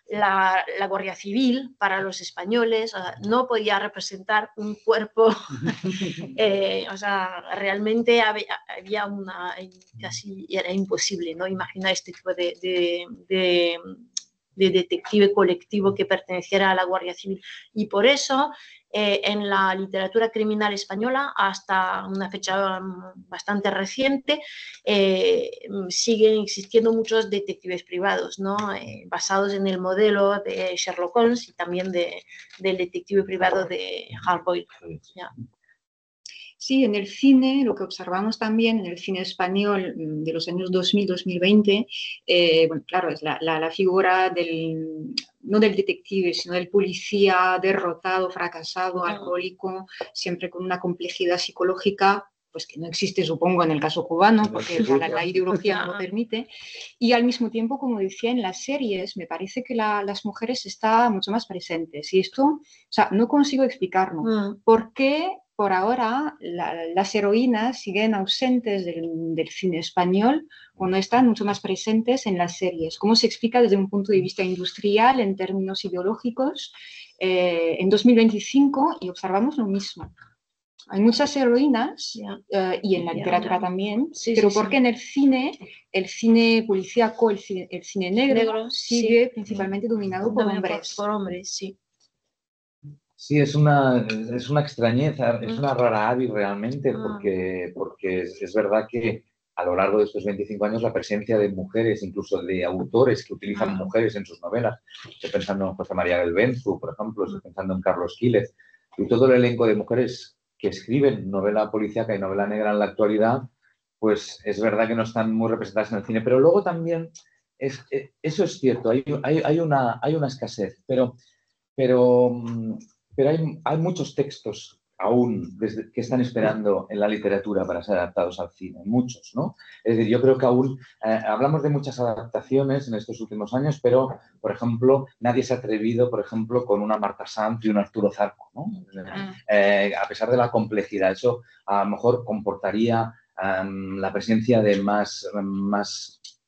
la Guardia Civil para los españoles, o sea, no podía representar un cuerpo, o sea, realmente había casi era imposible, ¿no?, imaginar este tipo de detective colectivo que perteneciera a la Guardia Civil. Y por eso, en la literatura criminal española, hasta una fecha bastante reciente, siguen existiendo muchos detectives privados, ¿no?, basados en el modelo de Sherlock Holmes y también del detective privado de Hard Boiled. Yeah. Sí, en el cine, lo que observamos también en el cine español de los años 2000-2020, bueno, claro, es la figura no del detective, sino del policía derrotado, fracasado, alcohólico, siempre con una complejidad psicológica, pues que no existe, supongo, en el caso cubano, porque la ideología no lo permite. Y al mismo tiempo, como decía, en las series me parece que las mujeres están mucho más presentes. Y esto, o sea, no consigo explicarlo. ¿Por qué por ahora las heroínas siguen ausentes del cine español cuando están mucho más presentes en las series? ¿Cómo se explica desde un punto de vista industrial, en términos ideológicos, en 2025? Y observamos lo mismo. Hay muchas heroínas y en la literatura también, pero porque en el cine policíaco, el cine negro sigue principalmente dominado por hombres. Por hombres, sí. Sí, es una extrañeza, es una rara avis realmente, porque es verdad que a lo largo de estos 25 años la presencia de mujeres, incluso de autores que utilizan mujeres en sus novelas, estoy pensando en José María del Benzu, por ejemplo, estoy pensando en Carlos Quílez, y todo el elenco de mujeres que escriben novela policíaca y novela negra en la actualidad, pues es verdad que no están muy representadas en el cine, pero luego también, eso es cierto, hay una escasez, pero hay muchos textos aún que están esperando en la literatura para ser adaptados al cine, muchos, ¿no? Es decir, yo creo que aún hablamos de muchas adaptaciones en estos últimos años, pero, por ejemplo, nadie se ha atrevido, por ejemplo, con una Marta Sanz y un Arturo Zarco, ¿no? A pesar de la complejidad, eso a lo mejor comportaría la presencia de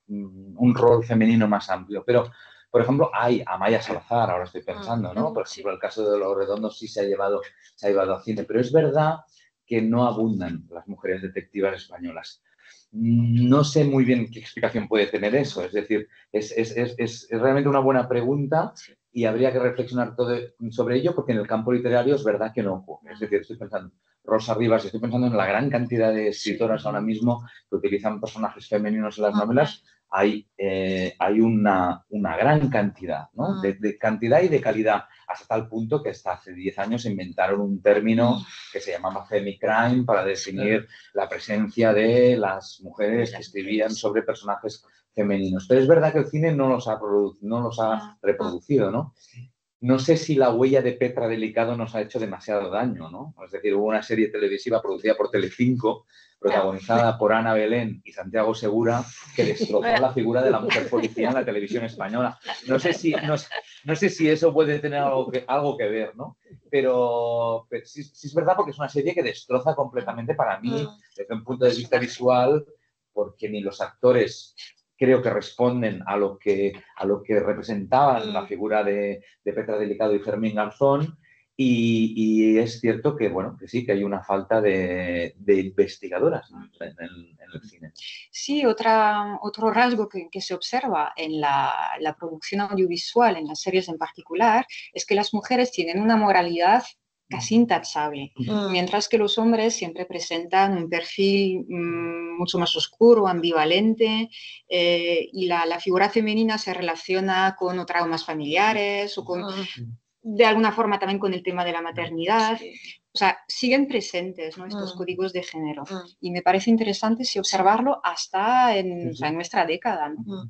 un rol femenino más amplio, pero por ejemplo, hay Amaya Salazar, ahora estoy pensando, ¿no? Por ejemplo, el caso de Los Redondos sí se ha llevado al cine, pero es verdad que no abundan las mujeres detectivas españolas. No sé muy bien qué explicación puede tener eso, es decir, es realmente una buena pregunta y habría que reflexionar sobre ello porque en el campo literario es verdad que no ocurre. Es decir, estoy pensando Rosa Rivas, estoy pensando en la gran cantidad de escritoras ahora mismo que utilizan personajes femeninos en las novelas. Hay una gran cantidad, ¿no? De cantidad y de calidad, hasta tal punto que hasta hace 10 años inventaron un término que se llamaba femicrime para definir la presencia de las mujeres que escribían sobre personajes femeninos. Pero es verdad que el cine no los ha reproducido, ¿no? No sé si la huella de Petra Delicado nos ha hecho demasiado daño, ¿no? Es decir, hubo una serie televisiva producida por Telecinco, protagonizada por Ana Belén y Santiago Segura, que destrozó la figura de la mujer policía en la televisión española. No sé si eso puede tener algo que ver, ¿no? pero sí, sí es verdad porque es una serie que destroza completamente para mí desde un punto de vista visual, porque ni los actores creo que responden a lo que representaban la figura de Petra Delicado y Fermín Garzón. Y es cierto que, bueno, que sí, que hay una falta de investigadoras en el cine. Sí, otro rasgo que se observa en la producción audiovisual, en las series en particular, es que las mujeres tienen una moralidad casi intachable, mientras que los hombres siempre presentan un perfil mucho más oscuro, ambivalente, y la figura femenina se relaciona con traumas familiares o con, de alguna forma también con el tema de la maternidad. O sea, siguen presentes, ¿no?, estos códigos de género. Y me parece interesante sí, observarlo hasta en, o sea, en nuestra década, ¿no?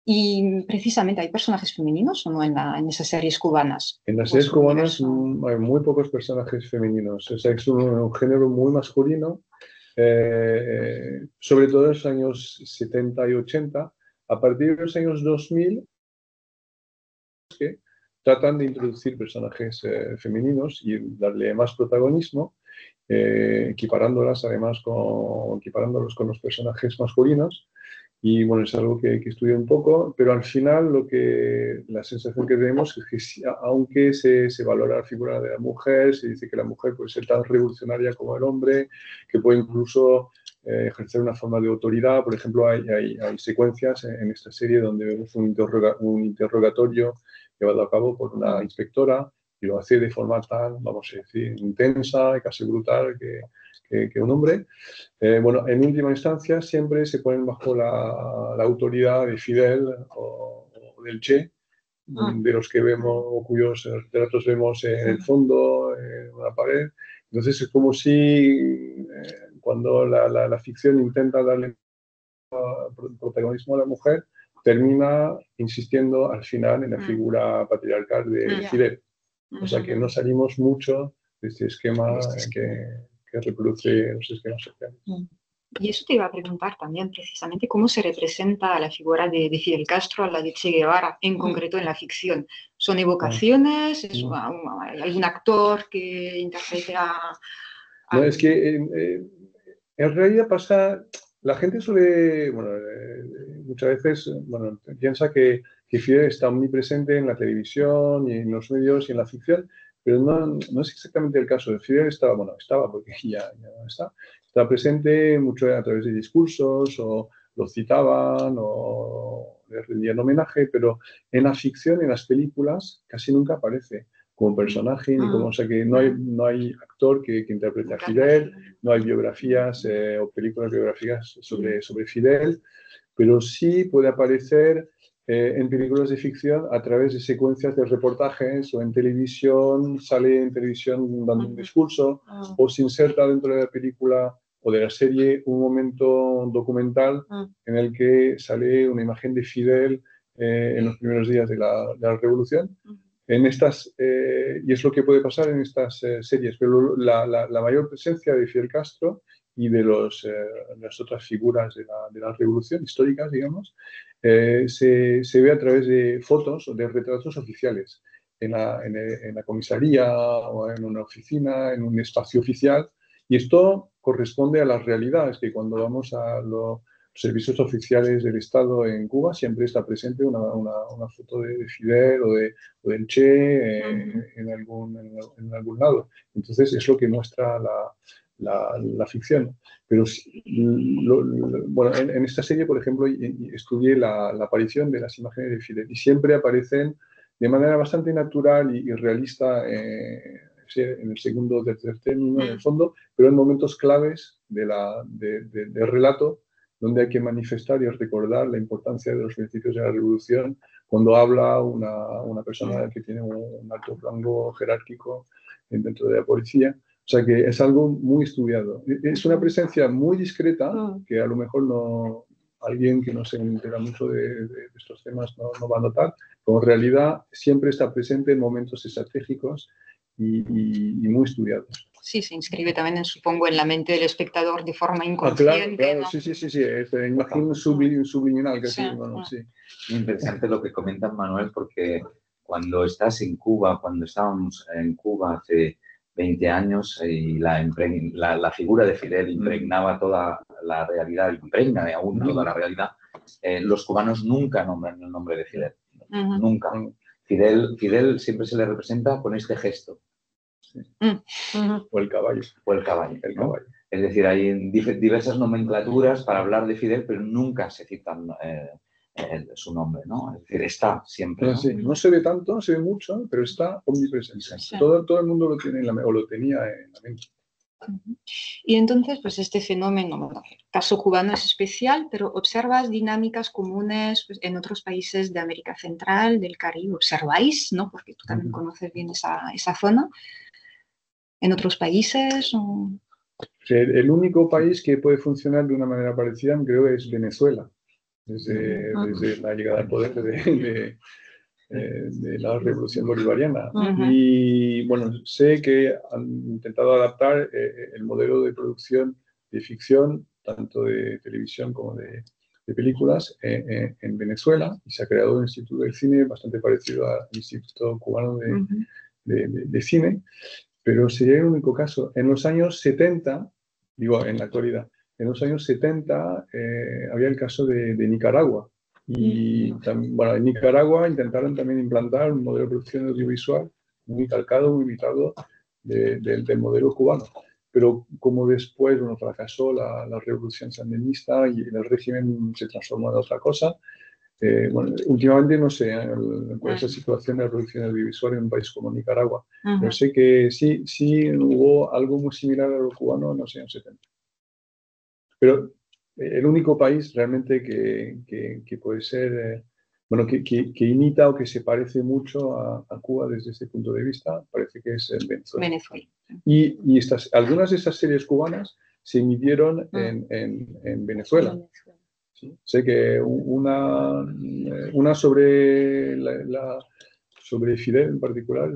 Y precisamente, ¿hay personajes femeninos o no en esas series cubanas? En las series cubanas hay muy pocos personajes femeninos. O sea, es un género muy masculino, sobre todo en los años 70 y 80. A partir de los años 2000, que tratan de introducir personajes femeninos y darle más protagonismo, equiparándolos con los personajes masculinos. Y bueno, es algo que estudié un poco, pero al final la sensación que tenemos es que aunque se valora la figura de la mujer, se dice que la mujer puede ser tan revolucionaria como el hombre, que puede incluso ejercer una forma de autoridad. Por ejemplo, hay secuencias en esta serie donde vemos un interrogatorio llevado a cabo por una inspectora y lo hace de forma tan, vamos a decir, intensa y casi brutal que un hombre. Bueno, en última instancia siempre se ponen bajo la autoridad de Fidel o del Che, de los que vemos o cuyos retratos vemos en el fondo, en una pared. Entonces es como si cuando la ficción intenta darle protagonismo a la mujer, termina insistiendo al final en la figura patriarcal de Fidel. O sea que no salimos mucho de este esquema que reproduce los esquemas sociales. Y eso te iba a preguntar también precisamente cómo se representa la figura de Fidel Castro a la de Che Guevara, en concreto en la ficción. ¿Son evocaciones? ¿Hay algún actor que interprete a...? No, es que en realidad pasa... La gente suele, bueno, muchas veces, bueno, piensa que Fidel está omnipresente en la televisión y en los medios y en la ficción, pero no es exactamente el caso. Fidel estaba porque ya no está presente mucho a través de discursos, o lo citaban, o le rendían homenaje, pero en la ficción, en las películas, casi nunca aparece como personaje, ni como, o sea que no hay actor que interprete a Fidel, no hay biografías o películas biográficas sobre Fidel, pero sí puede aparecer en películas de ficción a través de secuencias de reportajes, o en televisión, sale en televisión dando un discurso, o se inserta dentro de la película o de la serie un momento documental en el que sale una imagen de Fidel en los primeros días de la revolución. En estas, y es lo que puede pasar en estas series, pero la mayor presencia de Fidel Castro y de las otras figuras de la revolución históricas, digamos, se ve a través de fotos o de retratos oficiales en la comisaría o en una oficina, en un espacio oficial, y esto corresponde a las realidades, que cuando vamos a los servicios oficiales del Estado en Cuba siempre está presente una foto de Fidel o del Che en algún lado. Entonces es lo que muestra la ficción. Pero bueno, en esta serie, por ejemplo, estudié la aparición de las imágenes de Fidel y siempre aparecen de manera bastante natural y realista en el segundo o tercer término, en el fondo, pero en momentos claves del relato, donde hay que manifestar y recordar la importancia de los principios de la revolución cuando habla una persona que tiene un alto rango jerárquico dentro de la policía. O sea que es algo muy estudiado. Es una presencia muy discreta que a lo mejor alguien que no se entera mucho de estos temas no va a notar, pero en realidad siempre está presente en momentos estratégicos y muy estudiados. Sí, se inscribe también, supongo, en la mente del espectador de forma inconsciente. Claro, ¿no? sí, es imagen subliminal, que sí, bueno, sí. Interesante lo que comentas, Manuel, porque cuando estás en Cuba, cuando estábamos en Cuba hace 20 años y la figura de Fidel impregnaba toda la realidad, impregna aún toda la realidad, los cubanos nunca nombran el nombre de Fidel. Nunca. Fidel siempre se le representa con este gesto. O el caballo. O el caballo. ¿No? Es decir, hay diversas nomenclaturas para hablar de Fidel, pero nunca se citan su nombre, ¿no? Es decir, está siempre. ¿No? Sí, no se ve tanto, no se ve mucho, pero está omnipresente. Sí. Todo el mundo lo tiene o lo tenía en la mente. Y entonces, pues este fenómeno, bueno, el caso cubano es especial, pero ¿observas dinámicas comunes pues, en otros países de América Central, del Caribe? ¿Observáis, no? Porque tú también conoces bien esa zona. ¿En otros países? O... El único país que puede funcionar de una manera parecida, creo, es Venezuela. Desde la llegada al poder de la revolución bolivariana. Y bueno, sé que han intentado adaptar el modelo de producción de ficción, tanto de televisión como de películas, en Venezuela, y se ha creado un instituto de cine bastante parecido al Instituto Cubano de Cine, pero sería el único caso. En los años 70, digo, en la actualidad, en los años 70 había el caso de Nicaragua. Y bueno, en Nicaragua intentaron también implantar un modelo de producción audiovisual muy calcado, muy imitado del modelo cubano. Pero como después bueno, fracasó la revolución sandinista y el régimen se transformó en otra cosa, bueno, últimamente no sé cuál es la situación de la producción audiovisual en un país como Nicaragua. Pero sé que sí hubo algo muy similar a lo cubano en los años 70. Pero el único país realmente que puede ser, bueno, que imita o que se parece mucho a Cuba desde este punto de vista, parece que es el Venezuela. Y algunas de estas series cubanas se emitieron en Venezuela. Sí. Sé que una sobre sobre Fidel en particular,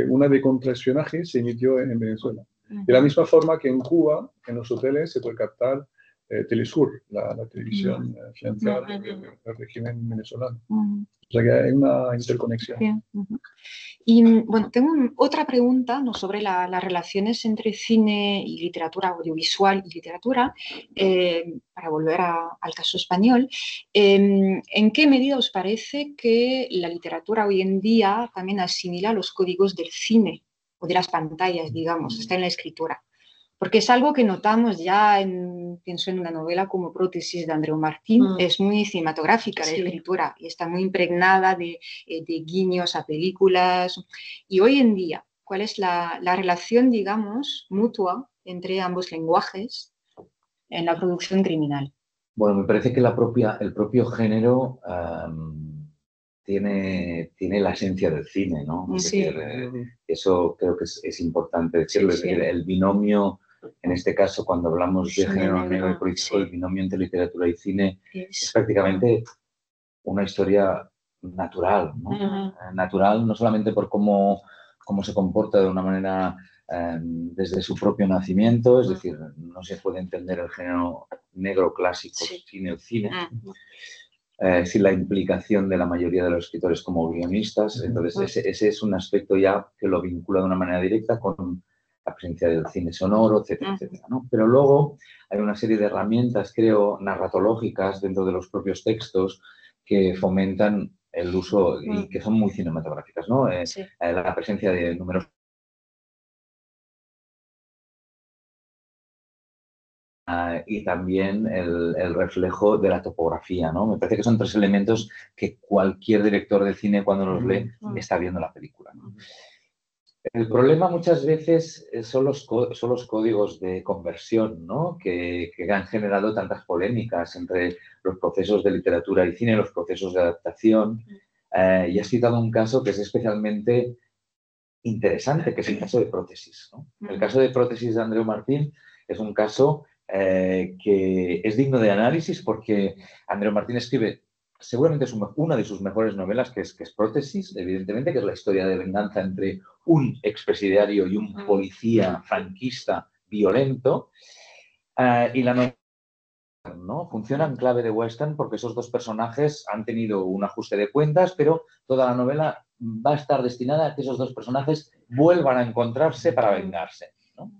una de contraespionaje, se emitió en Venezuela. De la misma forma que en Cuba, en los hoteles, se puede captar Telesur, la televisión financiada del régimen venezolano. O sea que hay una interconexión. Y bueno, tengo otra pregunta, ¿no?, sobre las relaciones entre cine y literatura, audiovisual y literatura, para volver al caso español. ¿En qué medida os parece que la literatura hoy en día también asimila los códigos del cine o de las pantallas, digamos, está en la escritura? Porque es algo que notamos ya, pienso en una novela como Prótesis de Andreu Martín, es muy cinematográfica la escritura y está muy impregnada de guiños a películas. Y hoy en día, ¿cuál es la relación, digamos, mutua entre ambos lenguajes en la producción criminal? Bueno, me parece que el propio género tiene la esencia del cine, ¿no? Sí. Es decir, eso creo que es importante decirlo. Sí, sí. Es decir, el binomio, en este caso, cuando hablamos de género negro y político, el binomio entre literatura y cine es prácticamente una historia natural, ¿no? Natural no solamente por cómo se comporta de una manera desde su propio nacimiento, es decir, no se puede entender el género negro clásico sin el cine, sin la implicación de la mayoría de los escritores como guionistas. Entonces, ese es un aspecto ya que lo vincula de una manera directa con la presencia del cine sonoro, etcétera, etcétera, ¿no? Pero luego hay una serie de herramientas, creo, narratológicas dentro de los propios textos que fomentan el uso y que son muy cinematográficas, ¿no? La presencia de números y también el reflejo de la topografía, ¿no? Me parece que son tres elementos que cualquier director de cine cuando los lee está viendo la película, ¿no? El problema muchas veces son los códigos de conversión, ¿no? que han generado tantas polémicas entre los procesos de literatura y cine, los procesos de adaptación. Y has citado un caso que es especialmente interesante, que es el caso de Prótesis, ¿no? El caso de Prótesis de Andreu Martín es un caso que es digno de análisis porque Andreu Martín escribe seguramente una de sus mejores novelas, que es Prótesis, evidentemente, que es la historia de venganza entre un expresidiario y un policía franquista violento. Y la novela, ¿no?, funciona en clave de western porque esos dos personajes han tenido un ajuste de cuentas, pero toda la novela va a estar destinada a que esos dos personajes vuelvan a encontrarse para vengarse, ¿no?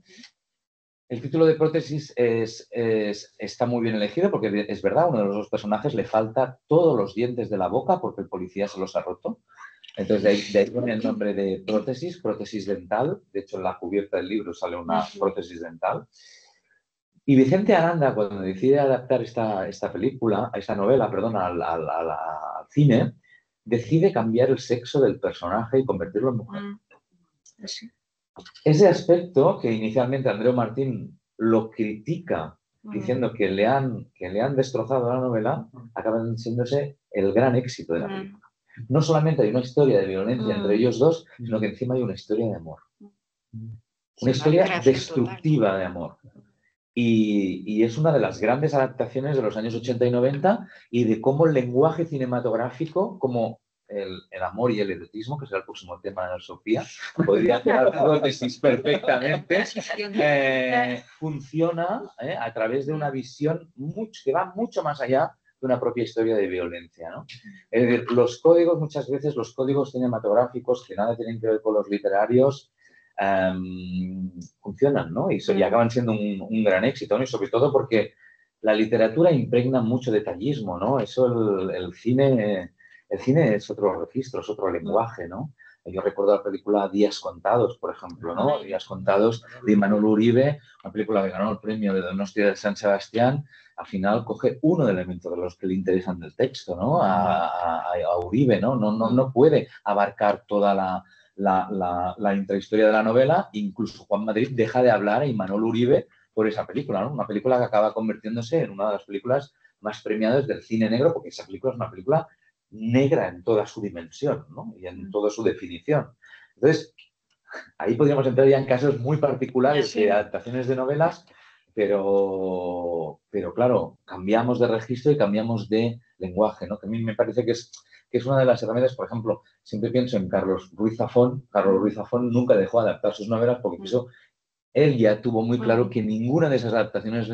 El título de Prótesis está muy bien elegido porque es verdad, uno de los dos personajes le falta todos los dientes de la boca porque el policía se los ha roto. Entonces, de ahí viene el nombre de prótesis dental. De hecho, en la cubierta del libro sale una prótesis dental. Y Vicente Aranda, cuando decide adaptar esta novela, perdón, al cine, decide cambiar el sexo del personaje y convertirlo en mujer. Sí. Ese aspecto que inicialmente Andreu Martín lo critica diciendo que le han destrozado la novela, acaba siéndose el gran éxito de la película. No solamente hay una historia de violencia entre ellos dos, sino que encima hay una historia de amor. Una historia destructiva de amor. Y es una de las grandes adaptaciones de los años 80 y 90 y de cómo el lenguaje cinematográfico, como el amor y el erotismo, que será el próximo tema de la Sofía, podría quedar Prótesis perfectamente, funciona a través de una visión que va mucho más allá de una propia historia de violencia, ¿no? Los códigos, muchas veces los códigos cinematográficos que nada tienen que ver con los literarios, funcionan, ¿no? Y acaban siendo un gran éxito, ¿no? Y sobre todo porque la literatura impregna mucho detallismo, ¿no? Eso el cine es otro registro, es otro lenguaje, ¿no? Yo recuerdo la película Días Contados, por ejemplo, ¿no? Días Contados de Imanol Uribe, una película que ganó el premio de Donostia de San Sebastián. Al final coge uno de los elementos de los que le interesan del texto, ¿no? A Uribe, ¿no? No puede abarcar toda la intrahistoria de la novela. Incluso Juan Madrid deja de hablar a Imanol Uribe por esa película, ¿no? Una película que acaba convirtiéndose en una de las películas más premiadas del cine negro, porque esa película es una película negra en toda su dimensión, ¿no? Y en toda su definición. Entonces, ahí podríamos entrar ya en casos muy particulares de adaptaciones de novelas, pero claro, cambiamos de registro y cambiamos de lenguaje, ¿no? Que a mí me parece que es una de las herramientas. Por ejemplo, siempre pienso en Carlos Ruiz Zafón. Carlos Ruiz Zafón nunca dejó de adaptar sus novelas porque él ya tuvo muy claro que ninguna de esas adaptaciones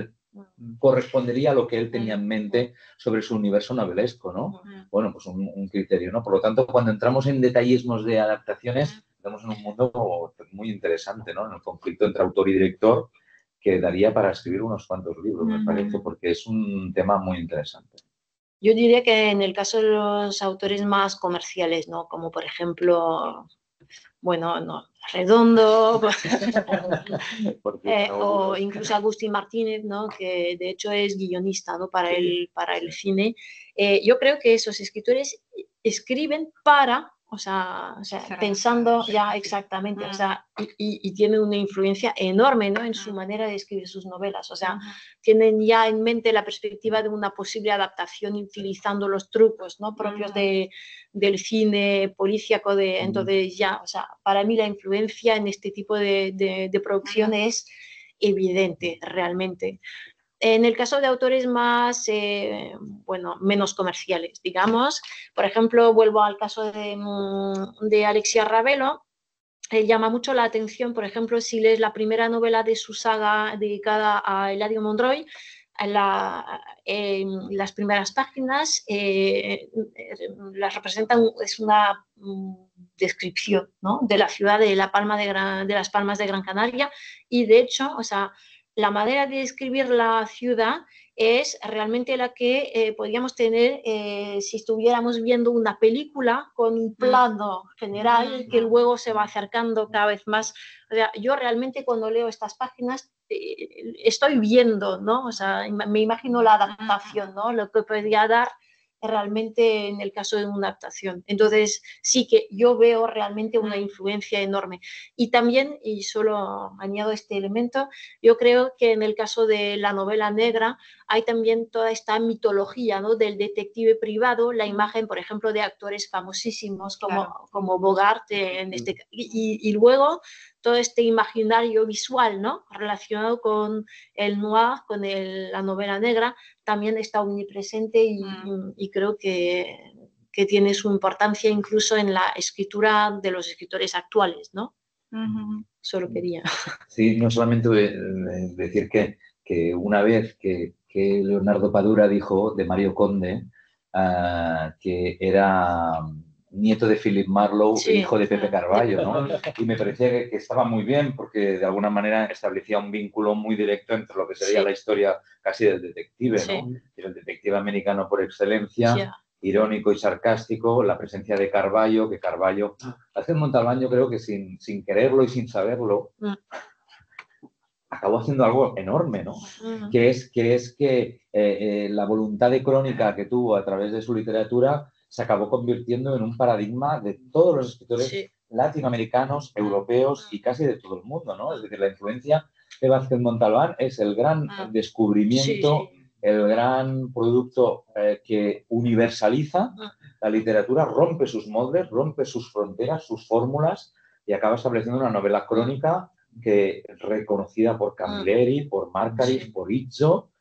correspondería a lo que él tenía en mente sobre su universo novelesco, ¿no? Bueno, pues un criterio, ¿no? Por lo tanto, cuando entramos en detallismos de adaptaciones, estamos en un mundo muy interesante, ¿no? En el conflicto entre autor y director, que daría para escribir unos cuantos libros, me parece, porque es un tema muy interesante. Yo diría que en el caso de los autores más comerciales, ¿no? Como por ejemplo, bueno, no, Redondo, o incluso Agustín Martínez, ¿no? Que de hecho es guionista, ¿no? para el cine. Yo creo que esos escritores escriben para, o sea pensando ya exactamente, o sea, y tienen una influencia enorme, ¿no? En su manera de escribir sus novelas, o sea, tienen ya en mente la perspectiva de una posible adaptación utilizando los trucos, ¿no? Propios del cine policíaco, entonces ya, o sea, para mí la influencia en este tipo de producción es evidente realmente. En el caso de autores más, menos comerciales, digamos, por ejemplo, vuelvo al caso de Alexia Ravelo. Llama mucho la atención, por ejemplo, si lees la primera novela de su saga dedicada a Eladio Monroy, las primeras páginas las representan, es una descripción, ¿no? De la ciudad de Las Palmas de Gran Canaria, y de hecho, o sea, la manera de describir la ciudad es realmente la que podríamos tener si estuviéramos viendo una película con un plano general que luego se va acercando cada vez más. O sea, yo realmente cuando leo estas páginas estoy viendo, ¿no? O sea, me imagino la adaptación, ¿no? Lo que podría dar realmente en el caso de una adaptación. Entonces, sí que yo veo realmente una influencia enorme. Y también, y solo añado este elemento, yo creo que en el caso de la novela negra hay también toda esta mitología, ¿no? Del detective privado, la imagen, por ejemplo, de actores famosísimos como Bogart, y luego todo este imaginario visual, ¿no? Relacionado con el noir, con la novela negra, también está omnipresente y creo que tiene su importancia incluso en la escritura de los escritores actuales, ¿no? Solo quería. Sí, no solamente decir que una vez que Leonardo Padura dijo de Mario Conde que era nieto de Philip Marlowe, Sí. el hijo de Pepe Carballo, ¿no? Y me parecía que estaba muy bien porque de alguna manera establecía un vínculo muy directo entre lo que sería Sí. la historia casi del detective, Sí. ¿no? El detective americano por excelencia, Ya. irónico y sarcástico, la presencia de Carballo, que Carballo, Vázquez Montalbán, yo creo que sin quererlo y sin saberlo, acabó haciendo algo enorme, ¿no? Que es que la voluntad de crónica que tuvo a través de su literatura se acabó convirtiendo en un paradigma de todos los escritores Sí. latinoamericanos, europeos y casi de todo el mundo, ¿no? Es decir, la influencia de Vázquez Montalbán es el gran descubrimiento, Sí. el gran producto que universaliza la literatura, rompe sus moldes, rompe sus fronteras, sus fórmulas y acaba estableciendo una novela crónica que reconocida por Camilleri, por Marcaris, Sí. por Izzo,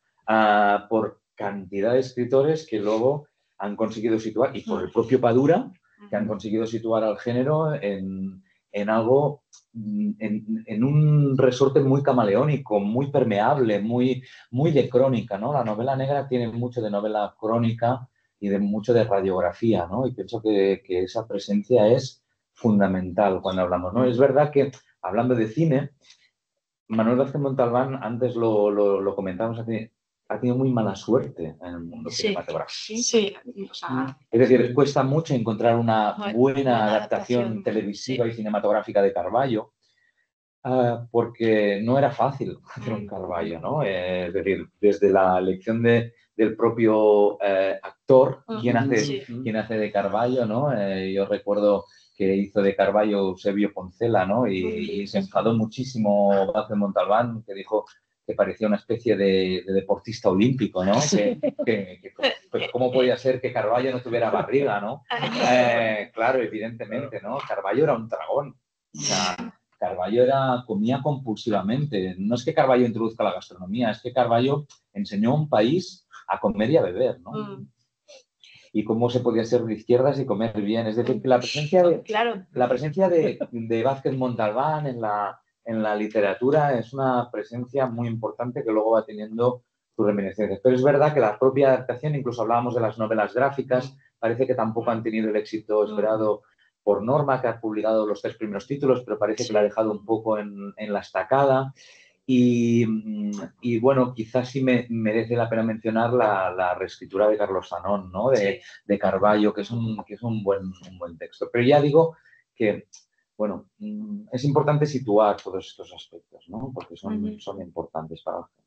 por cantidad de escritores que luego han conseguido situar, y por el propio Padura, que han conseguido situar al género en algo, en un resorte muy camaleónico, muy permeable, muy de crónica, ¿no? La novela negra tiene mucho de novela crónica y de mucho de radiografía, ¿no? Y pienso que esa presencia es fundamental cuando hablamos, ¿no? Es verdad que, hablando de cine, Manuel Vázquez Montalbán, antes lo comentábamos, ha tenido muy mala suerte en el mundo cinematográfico. Sí. O sea, Es decir, cuesta mucho encontrar una buena Buena adaptación adaptación, televisiva sí. y cinematográfica de Carballo, porque no era fácil hacer un Carballo, ¿no? Es decir, desde la elección del propio actor, quién hace de Carballo, ¿no? Yo recuerdo que hizo de Carballo Eusebio Poncela, ¿no? Y se enfadó muchísimo Vázquez Montalbán, que dijo que parecía una especie de deportista olímpico, ¿no? Pues, ¿cómo podía ser que Carballo no tuviera barriga, ¿no? Claro, evidentemente, ¿no? Carballo era un dragón. O sea, Carballo comía compulsivamente. No es que Carballo introduzca la gastronomía, es que Carballo enseñó a un país a comer y a beber, ¿no? Y cómo se podía ser de izquierdas y comer bien. Es decir, que la presencia de Vázquez Montalbán en la literatura es una presencia muy importante que luego va teniendo sus reminiscencias. Pero es verdad que la propia adaptación, incluso hablábamos de las novelas gráficas, parece que tampoco han tenido el éxito esperado por Norma, que ha publicado los 3 primeros títulos, pero parece que la ha dejado un poco en la estacada. Y bueno, quizás sí merece la pena mencionar la reescritura de Carlos Zanón, ¿no? De Carballo, que es un buen texto. Pero ya digo que, bueno, es importante situar todos estos aspectos, ¿no? Porque son importantes para la gente.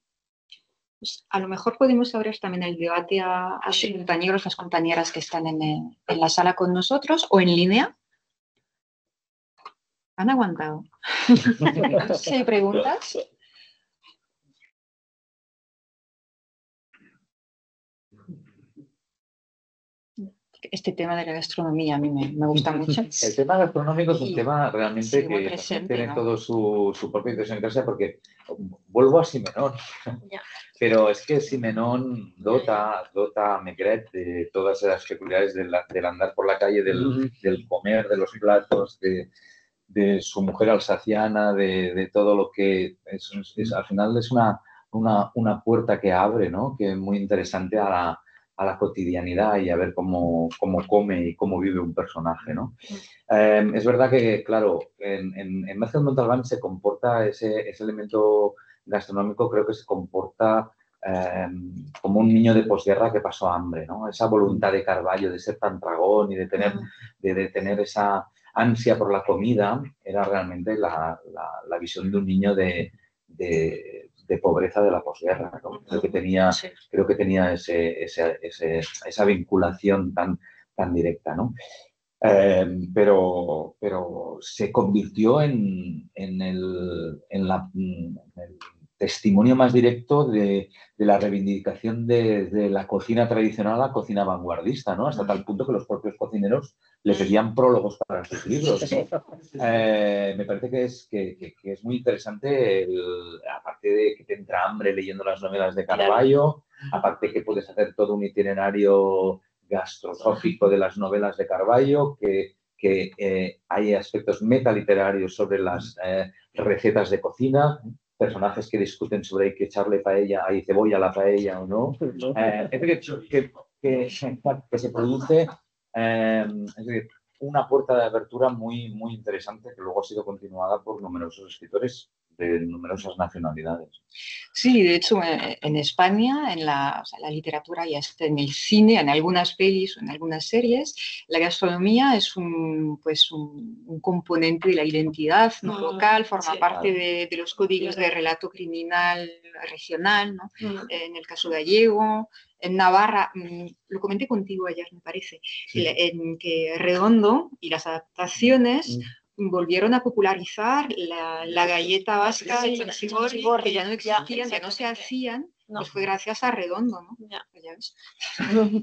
Pues a lo mejor podemos abrir también el debate a sus compañeros, las compañeras que están en la sala con nosotros o en línea. ¿Han aguantado? ¿Sí hay preguntas? Este tema de la gastronomía a mí me gusta mucho. El tema gastronómico es un tema realmente que presente, tiene ¿no? todo su propia idiosincrasia, porque vuelvo a Simenón, pero es que Simenón dota a Maigret de todas esas peculiaridades del andar por la calle, del comer, de los platos, de su mujer alsaciana, de todo lo que al final es una puerta que abre, ¿no? Que es muy interesante a la cotidianidad y a ver cómo come y cómo vive un personaje, ¿no? Es verdad que, claro, en Vázquez Montalbán se comporta ese elemento gastronómico, creo que se comporta como un niño de posguerra que pasó hambre, ¿no? Esa voluntad de Carballo de ser tan dragón y de tener esa ansia por la comida era realmente la visión de un niño de pobreza de la posguerra, ¿no? Creo que tenía esa vinculación tan directa, ¿no? Pero se convirtió en el testimonio más directo de la reivindicación de la cocina tradicional a la cocina vanguardista, ¿no? Hasta tal punto que los propios cocineros le pedían prólogos para sus libros, ¿no? Me parece que es muy interesante, aparte de que te entra hambre leyendo las novelas de Carballo, aparte que puedes hacer todo un itinerario gastrosófico de las novelas de Carballo, que hay aspectos metaliterarios sobre las recetas de cocina, personajes que discuten sobre hay que echarle hay cebolla a la paella o no. Es decir, que se produce, es decir, una puerta de apertura muy, muy interesante que luego ha sido continuada por numerosos escritores de numerosas nacionalidades. Sí, de hecho, en España, o sea, la literatura ya está en el cine, en algunas pelis o en algunas series. La gastronomía es pues un componente de la identidad no local, forma parte de los códigos de relato criminal regional, ¿no? En el caso gallego, en Navarra, lo comenté contigo ayer, me parece, en que Redondo y las adaptaciones volvieron a popularizar la galleta vasca y el chigorri, que ya no existían, ya no se hacían, pues fue gracias a Redondo, ¿no? Ya ves.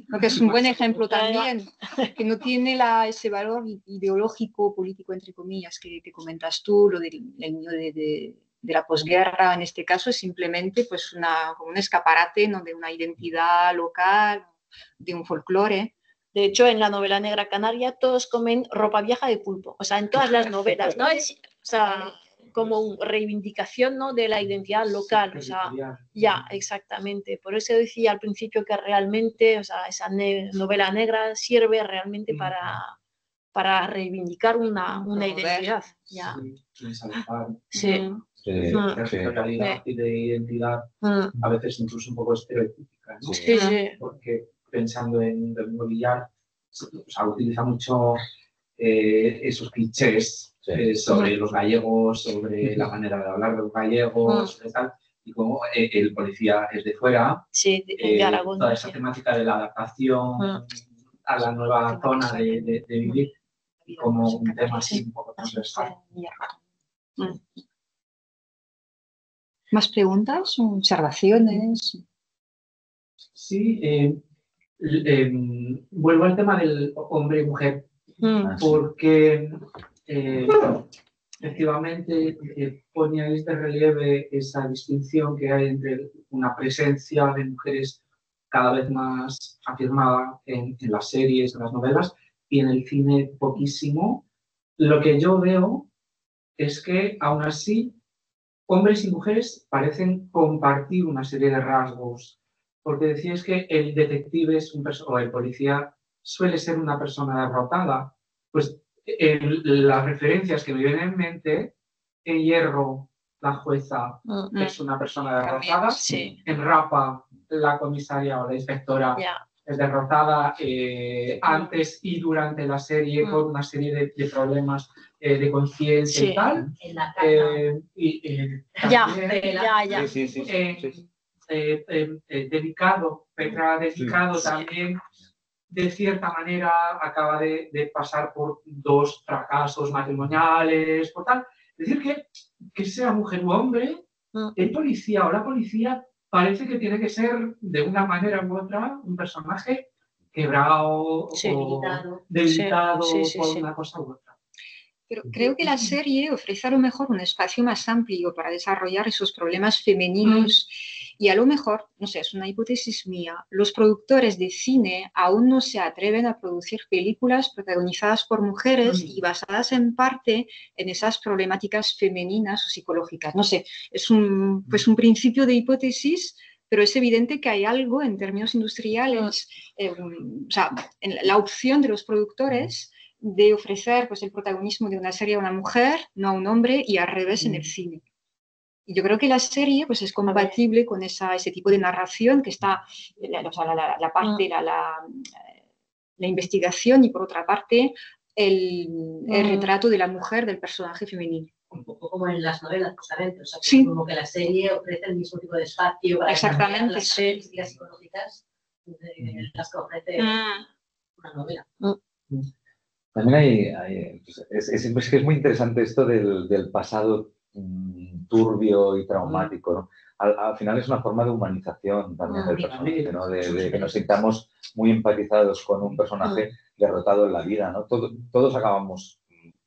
Lo que es un buen ejemplo también, que no tiene ese valor ideológico, político, entre comillas, que comentas tú, lo del niño de la posguerra, en este caso, es simplemente pues como un escaparate, ¿no? De una identidad local, de un folclore. De hecho, en la novela negra canaria todos comen ropa vieja de pulpo. O sea, en todas las novelas, ¿no? O sea, como una reivindicación, ¿no? De la identidad local. O sea, ya, exactamente. Por eso decía al principio que realmente, o sea, esa novela negra sirve realmente para reivindicar una identidad. Ya. Sí. La calidad y de identidad a veces incluso un poco estereotípica, ¿no? Sí, sí. Porque pensando en Domingo Villar, o sea, utiliza mucho esos clichés sobre los gallegos, sobre la manera de hablar de los gallegos, sobre tal, y como el policía es de fuera, de Aragón, toda esa temática de la adaptación a la nueva zona de vivir, y como un tema así un poco transversal. ¿Más preguntas? ¿Observaciones? Sí, vuelvo al tema del hombre y mujer, porque efectivamente poníais de relieve esa distinción que hay entre una presencia de mujeres cada vez más afirmada en las series, en las novelas, y en el cine poquísimo. Lo que yo veo es que aún así hombres y mujeres parecen compartir una serie de rasgos, porque decías que el detective o el policía suele ser una persona derrotada. Pues las referencias que me vienen en mente, en Hierro, la jueza es una persona derrotada, en Rapa, la comisaria o la inspectora es derrotada antes y durante la serie por una serie de problemas de conciencia y tal. En la Petra dedicado también, de cierta manera, acaba de pasar por 2 fracasos matrimoniales, por tal. Es decir, que sea mujer u hombre, el policía o la policía parece que tiene que ser, de una manera u otra, un personaje quebrado o debilitado por una cosa u otra. Pero creo que la serie ofrece a lo mejor un espacio más amplio para desarrollar esos problemas femeninos y a lo mejor, no sé, es una hipótesis mía, los productores de cine aún no se atreven a producir películas protagonizadas por mujeres y basadas en parte en esas problemáticas femeninas o psicológicas. No sé, es un principio de hipótesis, pero es evidente que hay algo en términos industriales, o sea, en la opción de los productores de ofrecer pues, el protagonismo de una serie a una mujer, no a un hombre, y al revés en el cine. Y yo creo que la serie pues, es compatible con ese tipo de narración que está, la parte, la investigación y por otra parte el retrato de la mujer, del personaje femenino. Un poco como en las novelas, justamente. O sea, como que la serie ofrece el mismo tipo de espacio para exactamente, las críticas psicológicas de las que ofrece una novela. También es muy interesante esto del pasado turbio y traumático, ¿no? Al final es una forma de humanización también del personaje, ¿no? De que nos sintamos muy empatizados con un personaje derrotado en la vida, ¿no? Todos acabamos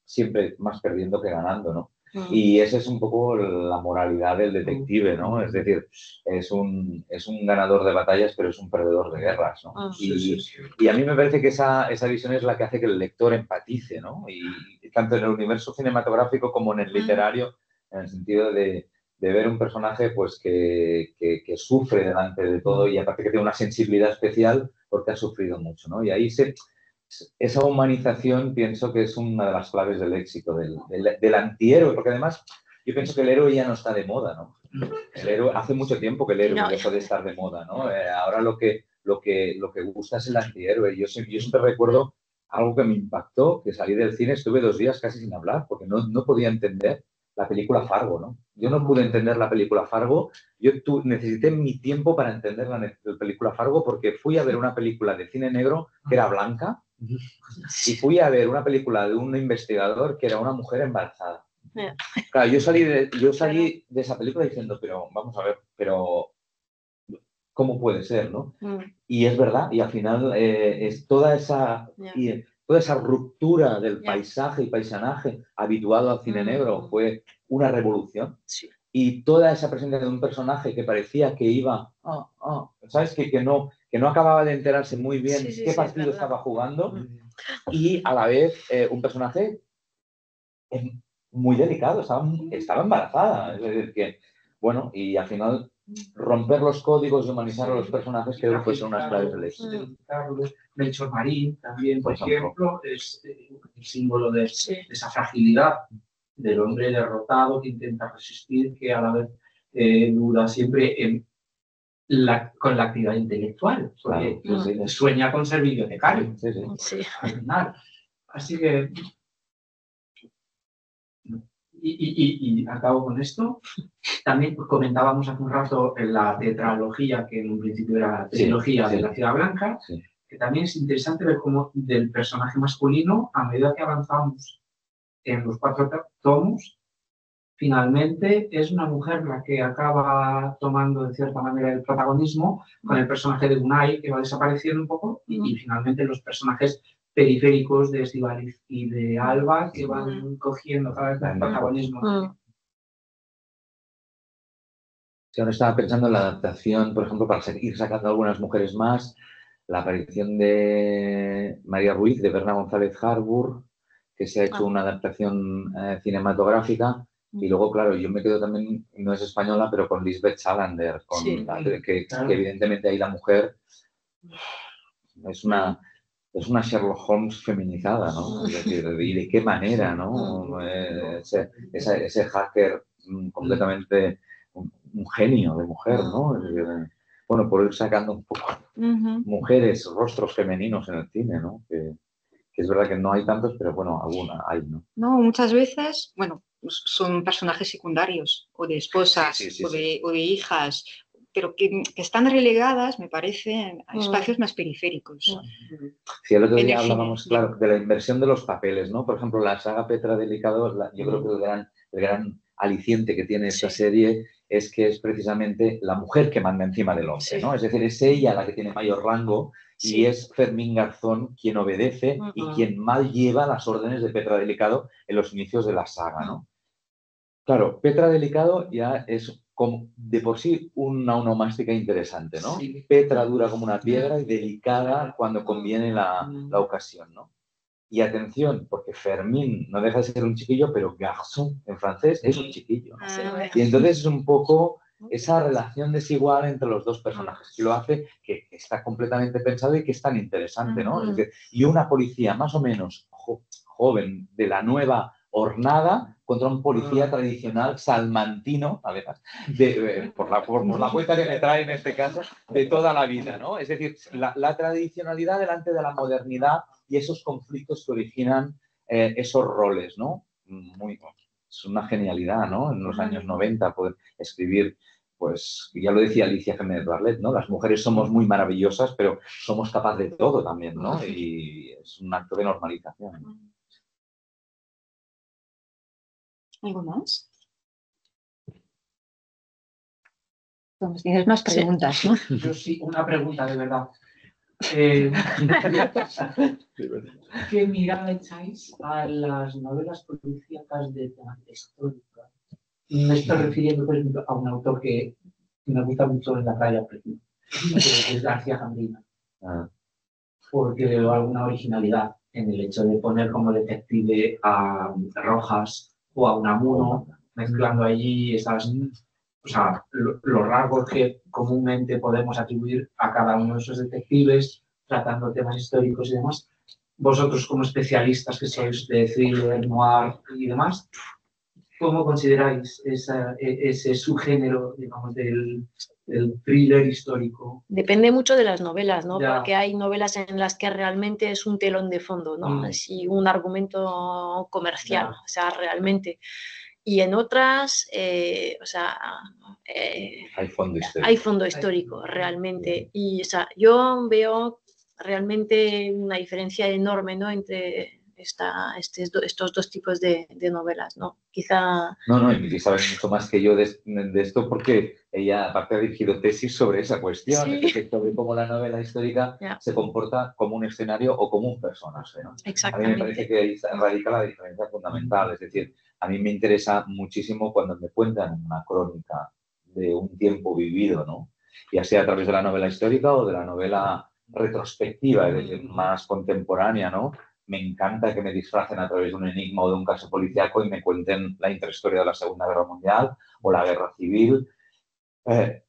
siempre más perdiendo que ganando, ¿no? Y esa es un poco la moralidad del detective, ¿no? Es decir, es un ganador de batallas, pero es un perdedor de guerras, ¿no? Y a mí me parece que esa visión es la que hace que el lector empatice, ¿no? Y tanto en el universo cinematográfico como en el literario, en el sentido de ver un personaje pues, que sufre delante de todo y aparte que tiene una sensibilidad especial porque ha sufrido mucho, ¿no? Y ahí esa humanización pienso que es una de las claves del éxito del antihéroe, porque además yo pienso que el héroe ya no está de moda, ¿no? El héroe, hace mucho tiempo que el héroe dejó de estar de moda, ¿no? Ahora lo que gusta es el antihéroe. Yo siempre recuerdo algo que me impactó, que salí del cine, estuve 2 días casi sin hablar, porque no podía entender la película Fargo, ¿no? Yo no pude entender la película Fargo, necesité mi tiempo para entender la película Fargo, porque fui a ver una película de cine negro que era blanca, y fui a ver una película de un investigador que era una mujer embarazada. Claro, yo salí de esa película diciendo, pero vamos a ver, pero ¿cómo puede ser, no? Y es verdad, y al final es toda esa ruptura del paisaje y paisanaje habituado al cine negro fue una revolución. Sí. Y toda esa presencia de un personaje que parecía que iba, ¿sabes? Que no acababa de enterarse muy bien qué partido estaba jugando, y a la vez un personaje muy delicado, estaba embarazada. Es decir, que, bueno, y al final romper los códigos y humanizar a los personajes creo que son unas claves del éxito. Melchor Marín también, por ejemplo, es el símbolo de esa fragilidad del hombre derrotado que intenta resistir, que a la vez duda siempre con la actividad intelectual, porque sueña con ser bibliotecario. Así que... Y acabo con esto. También comentábamos hace un rato en la tetralogía, que en un principio era la trilogía de la Ciudad Blanca, que también es interesante ver cómo del personaje masculino, a medida que avanzamos en los 4 tomos, finalmente es una mujer la que acaba tomando de cierta manera el protagonismo, con el personaje de Unai, que va desapareciendo un poco, y finalmente los personajes periféricos de Estíbaliz y de Alba, que van cogiendo cada vez más protagonismo. Si ahora estaba pensando en la adaptación, por ejemplo, para ir sacando algunas mujeres más, la aparición de María Ruiz, de Berna González Harbour, que se ha hecho una adaptación cinematográfica, y luego, claro, yo me quedo también, no es española, pero con Lisbeth Salander, que evidentemente ahí la mujer es una Sherlock Holmes feminizada, ¿no? Es decir, ¿y de qué manera, no? Ese hacker completamente un genio de mujer, ¿no? Bueno, por ir sacando un poco mujeres, rostros femeninos en el cine, ¿no? Que es verdad que no hay tantos, pero bueno, alguna hay, ¿no? No, muchas veces, bueno, son personajes secundarios, o de esposas, o de hijas, pero que están relegadas, me parece, a espacios más periféricos. Sí, el otro día hablábamos, claro, de la inversión de los papeles, ¿no? Por ejemplo, la saga Petra Delicado, yo creo que el gran aliciente que tiene esta serie es que es precisamente la mujer que manda encima del hombre, ¿no? Es decir, es ella la que tiene mayor rango y es Fermín Garzón quien obedece y quien mal lleva las órdenes de Petra Delicado en los inicios de la saga, ¿no? Claro, Petra Delicado ya es como de por sí una onomástica interesante, ¿no? Sí. Petra dura como una piedra y delicada cuando conviene la ocasión, ¿no? Y atención, porque Fermín no deja de ser un chiquillo, pero garçon en francés es un chiquillo, ¿no? Y entonces es un poco esa relación desigual entre los dos personajes, que lo hace que está completamente pensado y que es tan interesante, ¿no? Es decir, y una policía más o menos joven de la nueva hornada contra un policía tradicional salmantino, a ver, por la cuenta que me trae en este caso, de toda la vida, ¿no? Es decir, la tradicionalidad delante de la modernidad y esos conflictos que originan esos roles, ¿no? Es una genialidad, ¿no? En los años 90 poder escribir, pues, ya lo decía Alicia Jiménez Barlet, ¿no? Las mujeres somos muy maravillosas, pero somos capaces de todo también, ¿no? Y es un acto de normalización. ¿Algo más? Pues tienes más preguntas, ¿no? Yo sí, una pregunta de verdad. ¿Qué mirada echáis a las novelas policíacas de temática histórica? Me estoy refiriendo, por ejemplo, a un autor que me gusta mucho en la playa, por ejemplo, que es García Cambrina. Porque veo alguna originalidad en el hecho de poner como detective a Rojas o a Unamuno, mezclando allí esas, o sea, los rasgos que comúnmente podemos atribuir a cada uno de esos detectives, tratando temas históricos y demás. vosotros como especialistas que sois de thriller, noir y demás, ¿cómo consideráis ese subgénero, digamos, del thriller histórico? Depende mucho de las novelas, ¿no? Ya. Porque hay novelas en las que realmente es un telón de fondo, ¿no? Así un argumento comercial, Ya. o sea, realmente. Y en otras, o sea, Hay fondo histórico. hay fondo histórico, realmente. Y, o sea, yo veo realmente una diferencia enorme, ¿no? Entre estos dos tipos de novelas, ¿no? Quizá... No, y Miri sabe mucho más que yo de esto porque ella, aparte, ha dirigido tesis sobre esa cuestión, Sí. es decir, sobre cómo la novela histórica se comporta como un escenario o como un personaje, ¿no? A mí me parece que ahí radica la diferencia fundamental, es decir, a mí me interesa muchísimo cuando me cuentan una crónica de un tiempo vivido, ¿no? Ya sea a través de la novela histórica o de la novela retrospectiva, es decir, más contemporánea, ¿no? Me encanta que me disfracen a través de un enigma o de un caso policíaco y me cuenten la intrahistoria de la Segunda Guerra Mundial o la Guerra Civil.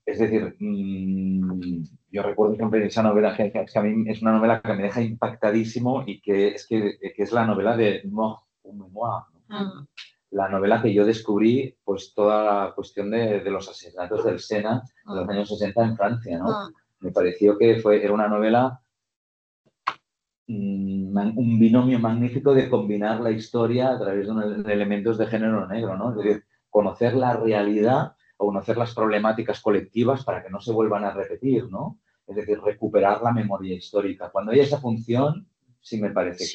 Es decir, yo recuerdo siempre esa novela que a mí es una novela que me deja impactadísimo y que es la novela de Mort ou Mémoire, ¿no? La novela que yo descubrí, pues toda la cuestión de los asesinatos del Sena en los años 60 en Francia, ¿no? Me pareció que era una novela, un binomio magnífico de combinar la historia a través de elementos de género negro, ¿no? Es decir, conocer la realidad o conocer las problemáticas colectivas para que no se vuelvan a repetir, ¿no? Es decir, recuperar la memoria histórica. Cuando hay esa función, sí me parece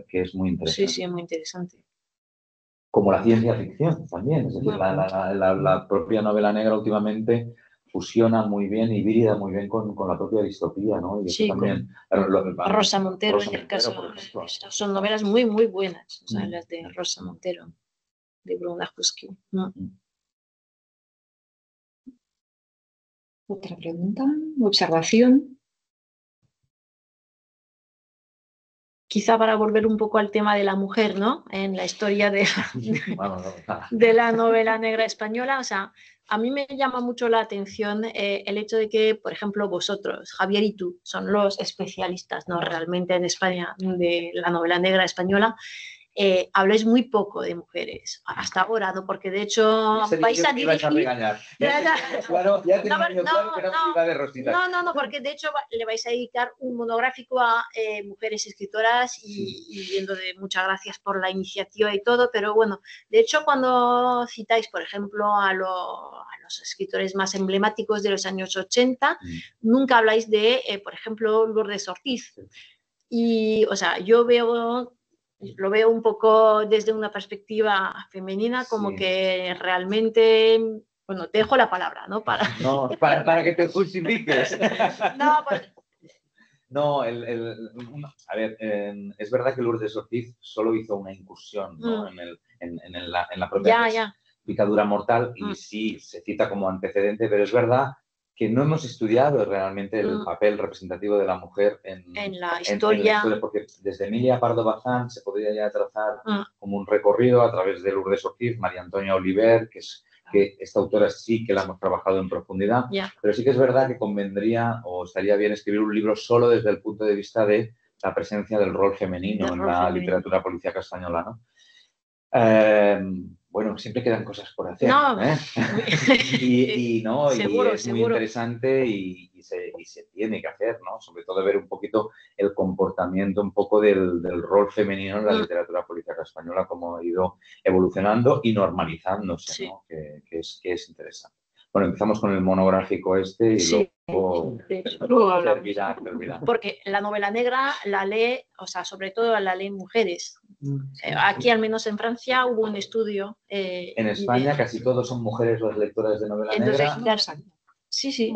que es muy interesante. Sí, muy interesante. Como la ciencia ficción también, es decir, la propia novela negra últimamente fusiona muy bien, híbrida muy bien con la propia distopía, ¿no? Y eso también, Rosa Montero, en el caso, son novelas muy, muy buenas, o sea, las de Rosa Montero, de Bruna Husky. Otra pregunta, observación. Quizá para volver un poco al tema de la mujer, ¿no? En la historia de la novela negra española, o sea, a mí me llama mucho la atención el hecho de que, por ejemplo, vosotros, Javier y tú, son los especialistas, ¿no? Realmente en España de la novela negra española, habláis muy poco de mujeres hasta ahora, ¿no? Porque de hecho vais a dirigir... No, porque de hecho le vais a dedicar un monográfico a mujeres escritoras y viendo de muchas gracias por la iniciativa y todo, pero bueno, de hecho cuando citáis, por ejemplo, a los escritores más emblemáticos de los años 80, nunca habláis de, por ejemplo, Lourdes Ortiz. Y, o sea, yo lo veo un poco desde una perspectiva femenina, como que realmente, bueno, te dejo la palabra, ¿no? Para que te justifiques. No, pues... No, a ver, es verdad que Lourdes Ortiz solo hizo una incursión, ¿no? en la propia picadura mortal y sí se cita como antecedente, pero es verdad que no hemos estudiado realmente el papel representativo de la mujer en la historia, porque desde Emilia Pardo Bazán se podría ya trazar como un recorrido a través de Lourdes Ortiz, María Antonia Oliver, que esta autora sí que la hemos trabajado en profundidad, pero sí que es verdad que convendría o estaría bien escribir un libro solo desde el punto de vista de la presencia del rol femenino en la literatura policíaca española, ¿no? Bueno, siempre quedan cosas por hacer, y es muy interesante y se tiene que hacer, ¿no? Sobre todo ver un poquito el comportamiento un poco del rol femenino en la literatura policíaca española, cómo ha ido evolucionando y normalizándose, ¿no? Que es interesante. Bueno, empezamos con el monográfico este y luego servirá. Porque la novela negra la lee, o sea, sobre todo la leen mujeres. Aquí, al menos en Francia, hubo un estudio. En España casi todos son mujeres las lectoras de novela negra. Sí.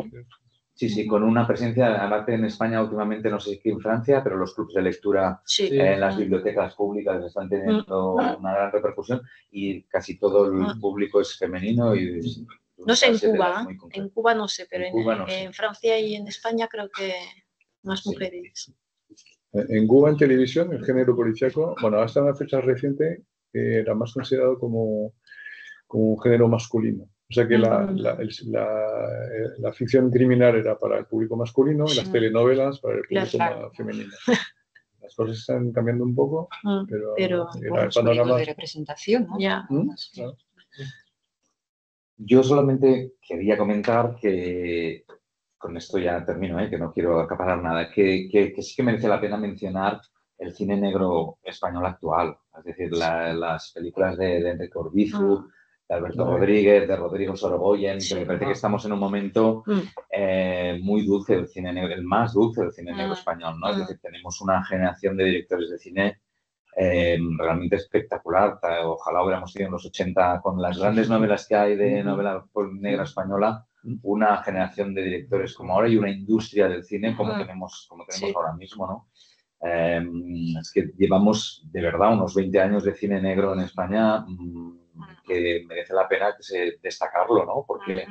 Sí, con una presencia, aparte en España últimamente, no sé si en Francia, pero los clubes de lectura en las bibliotecas públicas están teniendo una gran repercusión y casi todo el público es femenino. Y no sé en Cuba no sé, pero en Francia y en España creo que más mujeres. En Cuba, en televisión, el género policíaco, bueno, hasta una fecha reciente, era más considerado como un género masculino. O sea que la ficción criminal era para el público masculino y las telenovelas para el público femenino. Las cosas están cambiando un poco, pero bueno, es panorama de representación, ¿no? Ya. Claro. Yo solamente quería comentar que, con esto ya termino, que no quiero acaparar nada, que sí que merece la pena mencionar el cine negro español actual, es decir, las películas de Enrique Orbizu, de Alberto Rodríguez, de Rodrigo Sorogoyen, que me parece que estamos en un momento muy dulce del cine negro, el más dulce del cine negro español, ¿no? Es decir, tenemos una generación de directores de cine realmente espectacular. Ojalá hubiéramos tenido en los 80, con las grandes novelas que hay de novela negra española, una generación de directores como ahora y una industria del cine como tenemos ahora mismo, ¿no? Es que llevamos de verdad unos 20 años de cine negro en España que merece la pena destacarlo, ¿no? Porque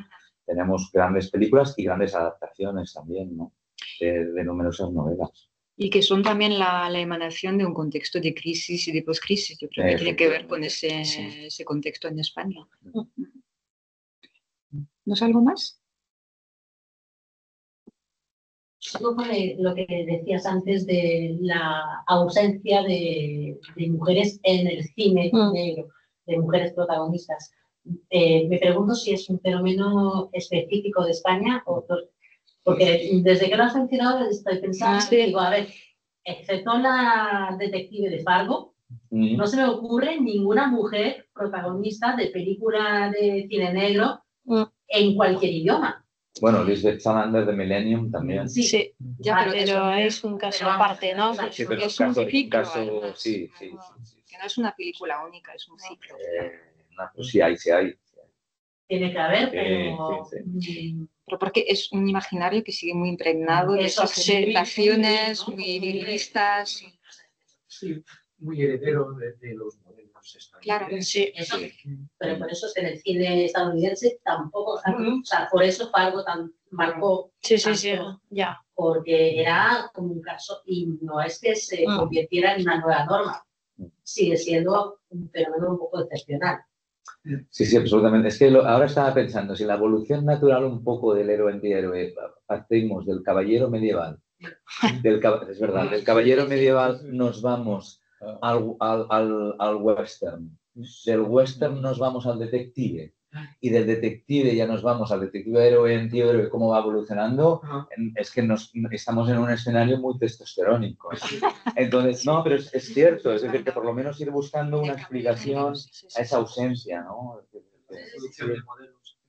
tenemos grandes películas y grandes adaptaciones también, ¿no? De numerosas novelas. Y que son también la emanación de un contexto de crisis y de poscrisis. Yo creo que tiene que ver con ese contexto en España. ¿No es algo más? Algo con lo que decías antes de la ausencia de mujeres en el cine negro, de mujeres protagonistas. Me pregunto si es un fenómeno específico de España o... Porque desde que lo has mencionado estoy pensando, digo, a ver, excepto la detective de Fargo, no se me ocurre ninguna mujer protagonista de película de cine negro en cualquier idioma. Bueno, Lisbeth Salander de Millennium también. Sí, ya, pero es un caso aparte, ¿no? Sí, pero es un ciclo. Sí. Que no es una película única, es un ciclo. Sí hay. Tiene que haber, pero... Pero porque es un imaginario que sigue muy impregnado de esas sensaciones muy virilistas. Sí, muy heredero de los modelos estadounidenses. Claro, sí. Eso, pero por eso es que en el cine estadounidense tampoco, o sea, por eso Fargo marcó. Sí, ya. Porque era como un caso, y no es que se convirtiera en una nueva norma, sigue siendo un fenómeno un poco excepcional. Sí, absolutamente. Es que ahora estaba pensando, si la evolución natural un poco del héroe antihéroe, partimos del caballero medieval, es verdad, del caballero medieval nos vamos al western, del western nos vamos al detective, y del detective ya nos vamos al detective héroe antihéroe, cómo va evolucionando, es que estamos en un escenario muy testosterónico. Entonces, no, pero es cierto, es decir, que por lo menos ir buscando una explicación a esa ausencia, ¿no?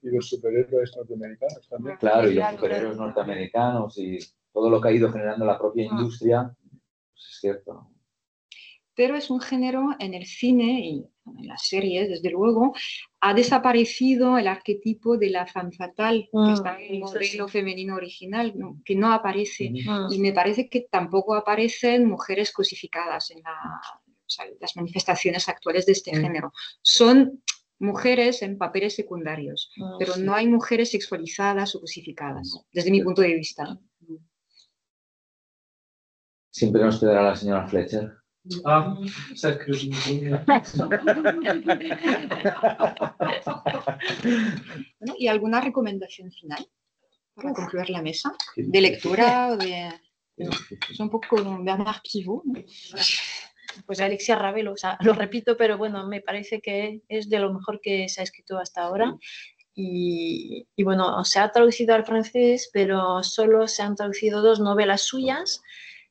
Y los superhéroes norteamericanos también. Claro, y los superhéroes norteamericanos y todo lo que ha ido generando la propia industria, pues es cierto, ¿no? Pero es un género en el cine y en las series, desde luego, ha desaparecido el arquetipo de la femme fatale, que está en el modelo femenino original, ¿no? Que no aparece. Y me parece que tampoco aparecen mujeres cosificadas en las manifestaciones actuales de este género. Son mujeres en papeles secundarios, pero no hay mujeres sexualizadas o cosificadas, desde mi punto de vista. Siempre nos quedará la señora Fletcher. Bueno, ¿y alguna recomendación final para concluir la mesa? ¿De lectura o de...? Es un poco como Bernard Pivot, ¿no? Pues Alexia Ravelo, o sea, lo repito, pero bueno, me parece que es de lo mejor que se ha escrito hasta ahora. Y bueno, se ha traducido al francés, pero solo se han traducido 2 novelas suyas.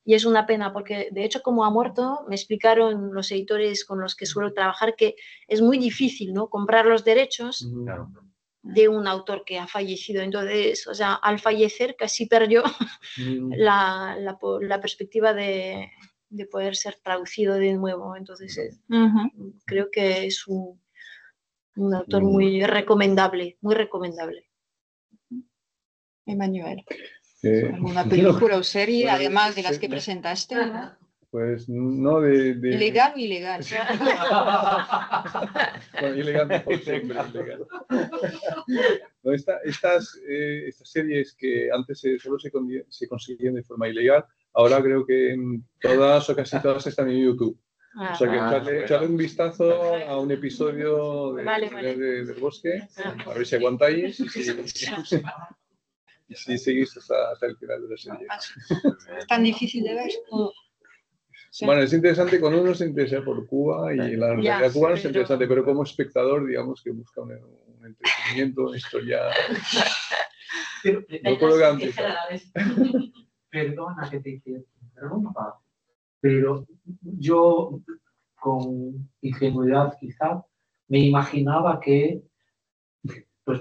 Y es una pena porque, de hecho, como ha muerto, me explicaron los editores con los que suelo trabajar que es muy difícil, ¿no?, comprar los derechos de un autor que ha fallecido. Entonces, o sea, al fallecer casi perdió la perspectiva de poder ser traducido de nuevo. Entonces, creo que es un autor muy recomendable, muy recomendable. Emmanuel. ¿Alguna película o serie, bueno, además de las que presentaste, ¿no? Pues no de... ¿Ilegal o ilegal? Bueno, ilegal mejor, siempre ilegal. No, estas series que antes solo se conseguían de forma ilegal, ahora creo que en todas o casi todas están en YouTube. O sea que echarle un vistazo a un episodio Vale. del bosque, a ver si aguantáis y si seguís hasta el final de la serie. Es tan difícil de ver. Bueno, es interesante cuando uno se interesa por Cuba y la realidad cubana es interesante, pero como espectador, digamos que busca un entretenimiento, una historia. No puedo garantizar. Perdona que te interrumpa, pero yo, con ingenuidad quizá, me imaginaba que, pues,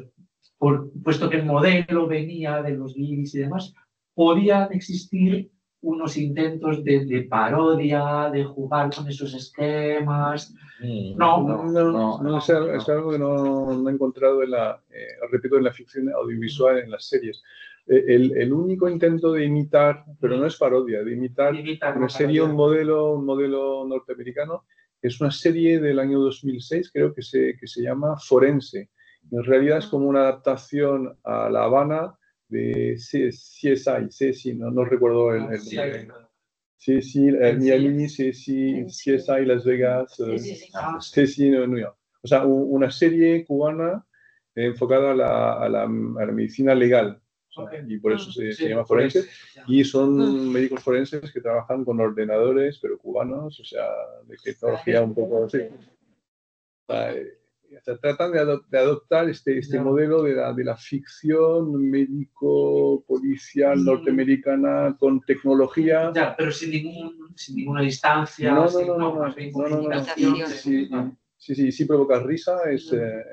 puesto que el modelo venía de los guiris y demás, podían existir unos intentos de parodia, de jugar con esos esquemas. No, es algo que no he encontrado repito, en la ficción audiovisual, en las series. El único intento de imitar, pero no es parodia, de imitar una serie, un modelo norteamericano, es una serie del año 2006, creo que se llama Forense. En realidad es como una adaptación a La Habana de CSI, no recuerdo el nombre. CSI, Miami, CSI, Las Vegas, CSI, New York. O sea, una serie cubana enfocada a la medicina legal. O sea, y por eso se llama forense. Y son médicos forenses que trabajan con ordenadores, pero cubanos, o sea, de tecnología un poco así. Tratan de adoptar este modelo de la ficción médico-policial norteamericana con tecnología. Ya, pero sin ninguna distancia. No. Sí, provoca risa,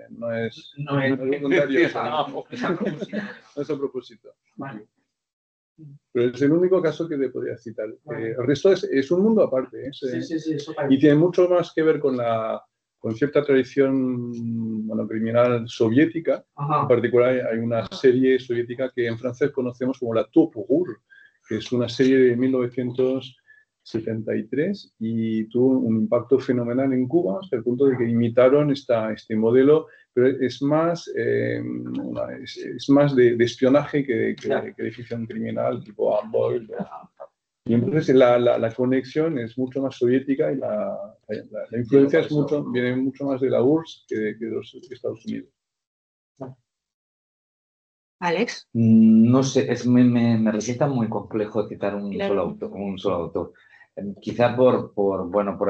no es voluntario. No es a propósito. Vale. Pero es el único caso que te podría citar. El resto es un mundo aparte. Y tiene mucho más que ver con cierta tradición criminal soviética. En particular, hay una serie soviética que en francés conocemos como la Top Rouge, que es una serie de 1973 y tuvo un impacto fenomenal en Cuba hasta el punto de que imitaron este modelo, pero es más de espionaje que de ficción criminal, tipo Amboy. Y entonces la conexión es mucho más soviética y la influencia viene mucho más de la URSS que de los Estados Unidos. Alex. No sé, me resulta muy complejo citar un solo autor. Quizá por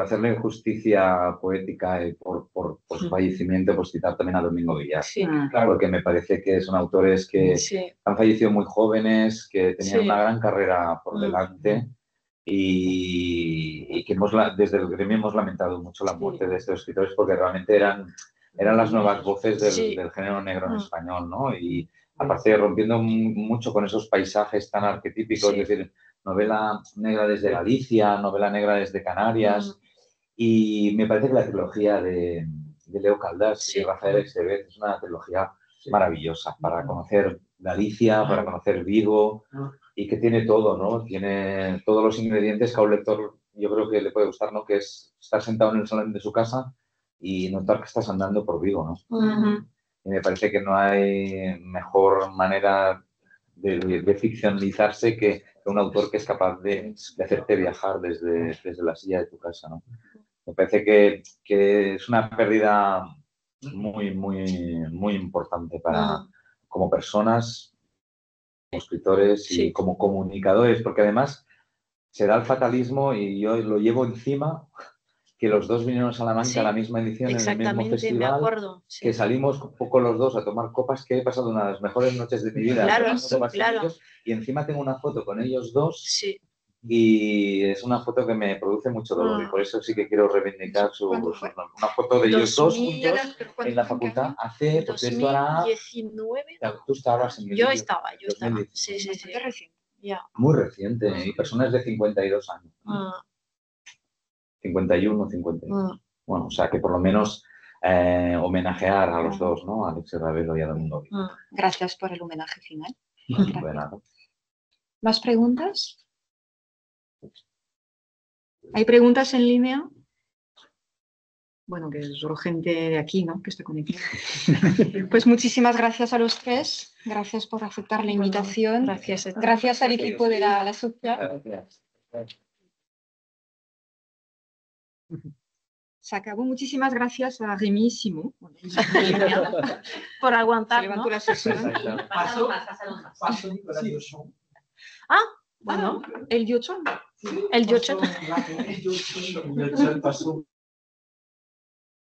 hacerle justicia poética y por su fallecimiento, pues citar también a Domingo Villar. Sí. Porque me parece que son autores que han fallecido muy jóvenes, que tenían una gran carrera por delante y que desde el gremio hemos lamentado mucho la muerte de estos escritores porque realmente eran las nuevas voces del género negro en español, ¿no? Y aparte rompiendo mucho con esos paisajes tan arquetípicos, es decir, novela negra desde Galicia, novela negra desde Canarias, y me parece que la trilogía de Leo Caldás y Rafael Estevez es una trilogía maravillosa para conocer Galicia, para conocer Vigo, y que tiene todo, ¿no? Tiene todos los ingredientes que a un lector yo creo que le puede gustar, ¿no? Que es estar sentado en el salón de su casa y notar que estás andando por Vigo, ¿no? Y me parece que no hay mejor manera de ficcionalizarse que un autor que es capaz de hacerte viajar desde la silla de tu casa, ¿no? Me parece que es una pérdida muy, muy, muy importante como personas, como escritores y como comunicadores, porque además se da el fatalismo y yo lo llevo encima, que los dos vinieron a Salamanca a la misma edición en el mismo festival, me acuerdo, que salimos un poco los dos a tomar copas, que he pasado una de las mejores noches de mi vida. Claro. Y encima tengo una foto con ellos dos y es una foto que me produce mucho dolor y por eso sí que quiero reivindicar una foto de ellos dos juntos en la facultad hace... 2019. Tú estabas en Yo estaba. Sí. Muy reciente y personas de 52 años. 51, 52. Bueno, o sea que por lo menos homenajear a los dos, ¿no? A Alex Ravelo y a Domingo Villar. Gracias por el homenaje final. De nada. ¿Más preguntas? ¿Hay preguntas en línea? Bueno, que es urgente de aquí, ¿no? Que está conectado. Pues muchísimas gracias a los tres. Gracias por aceptar la invitación. Gracias al equipo de la sociedad. Gracias. Se acabó. Muchísimas gracias a Rémi y Simon. Por aguantar, Se ¿no? levantó la sesión. Pasaron más. Paso Nicolás Yochon. Ah, bueno, El Yochon. el Yochon. Yochon pasó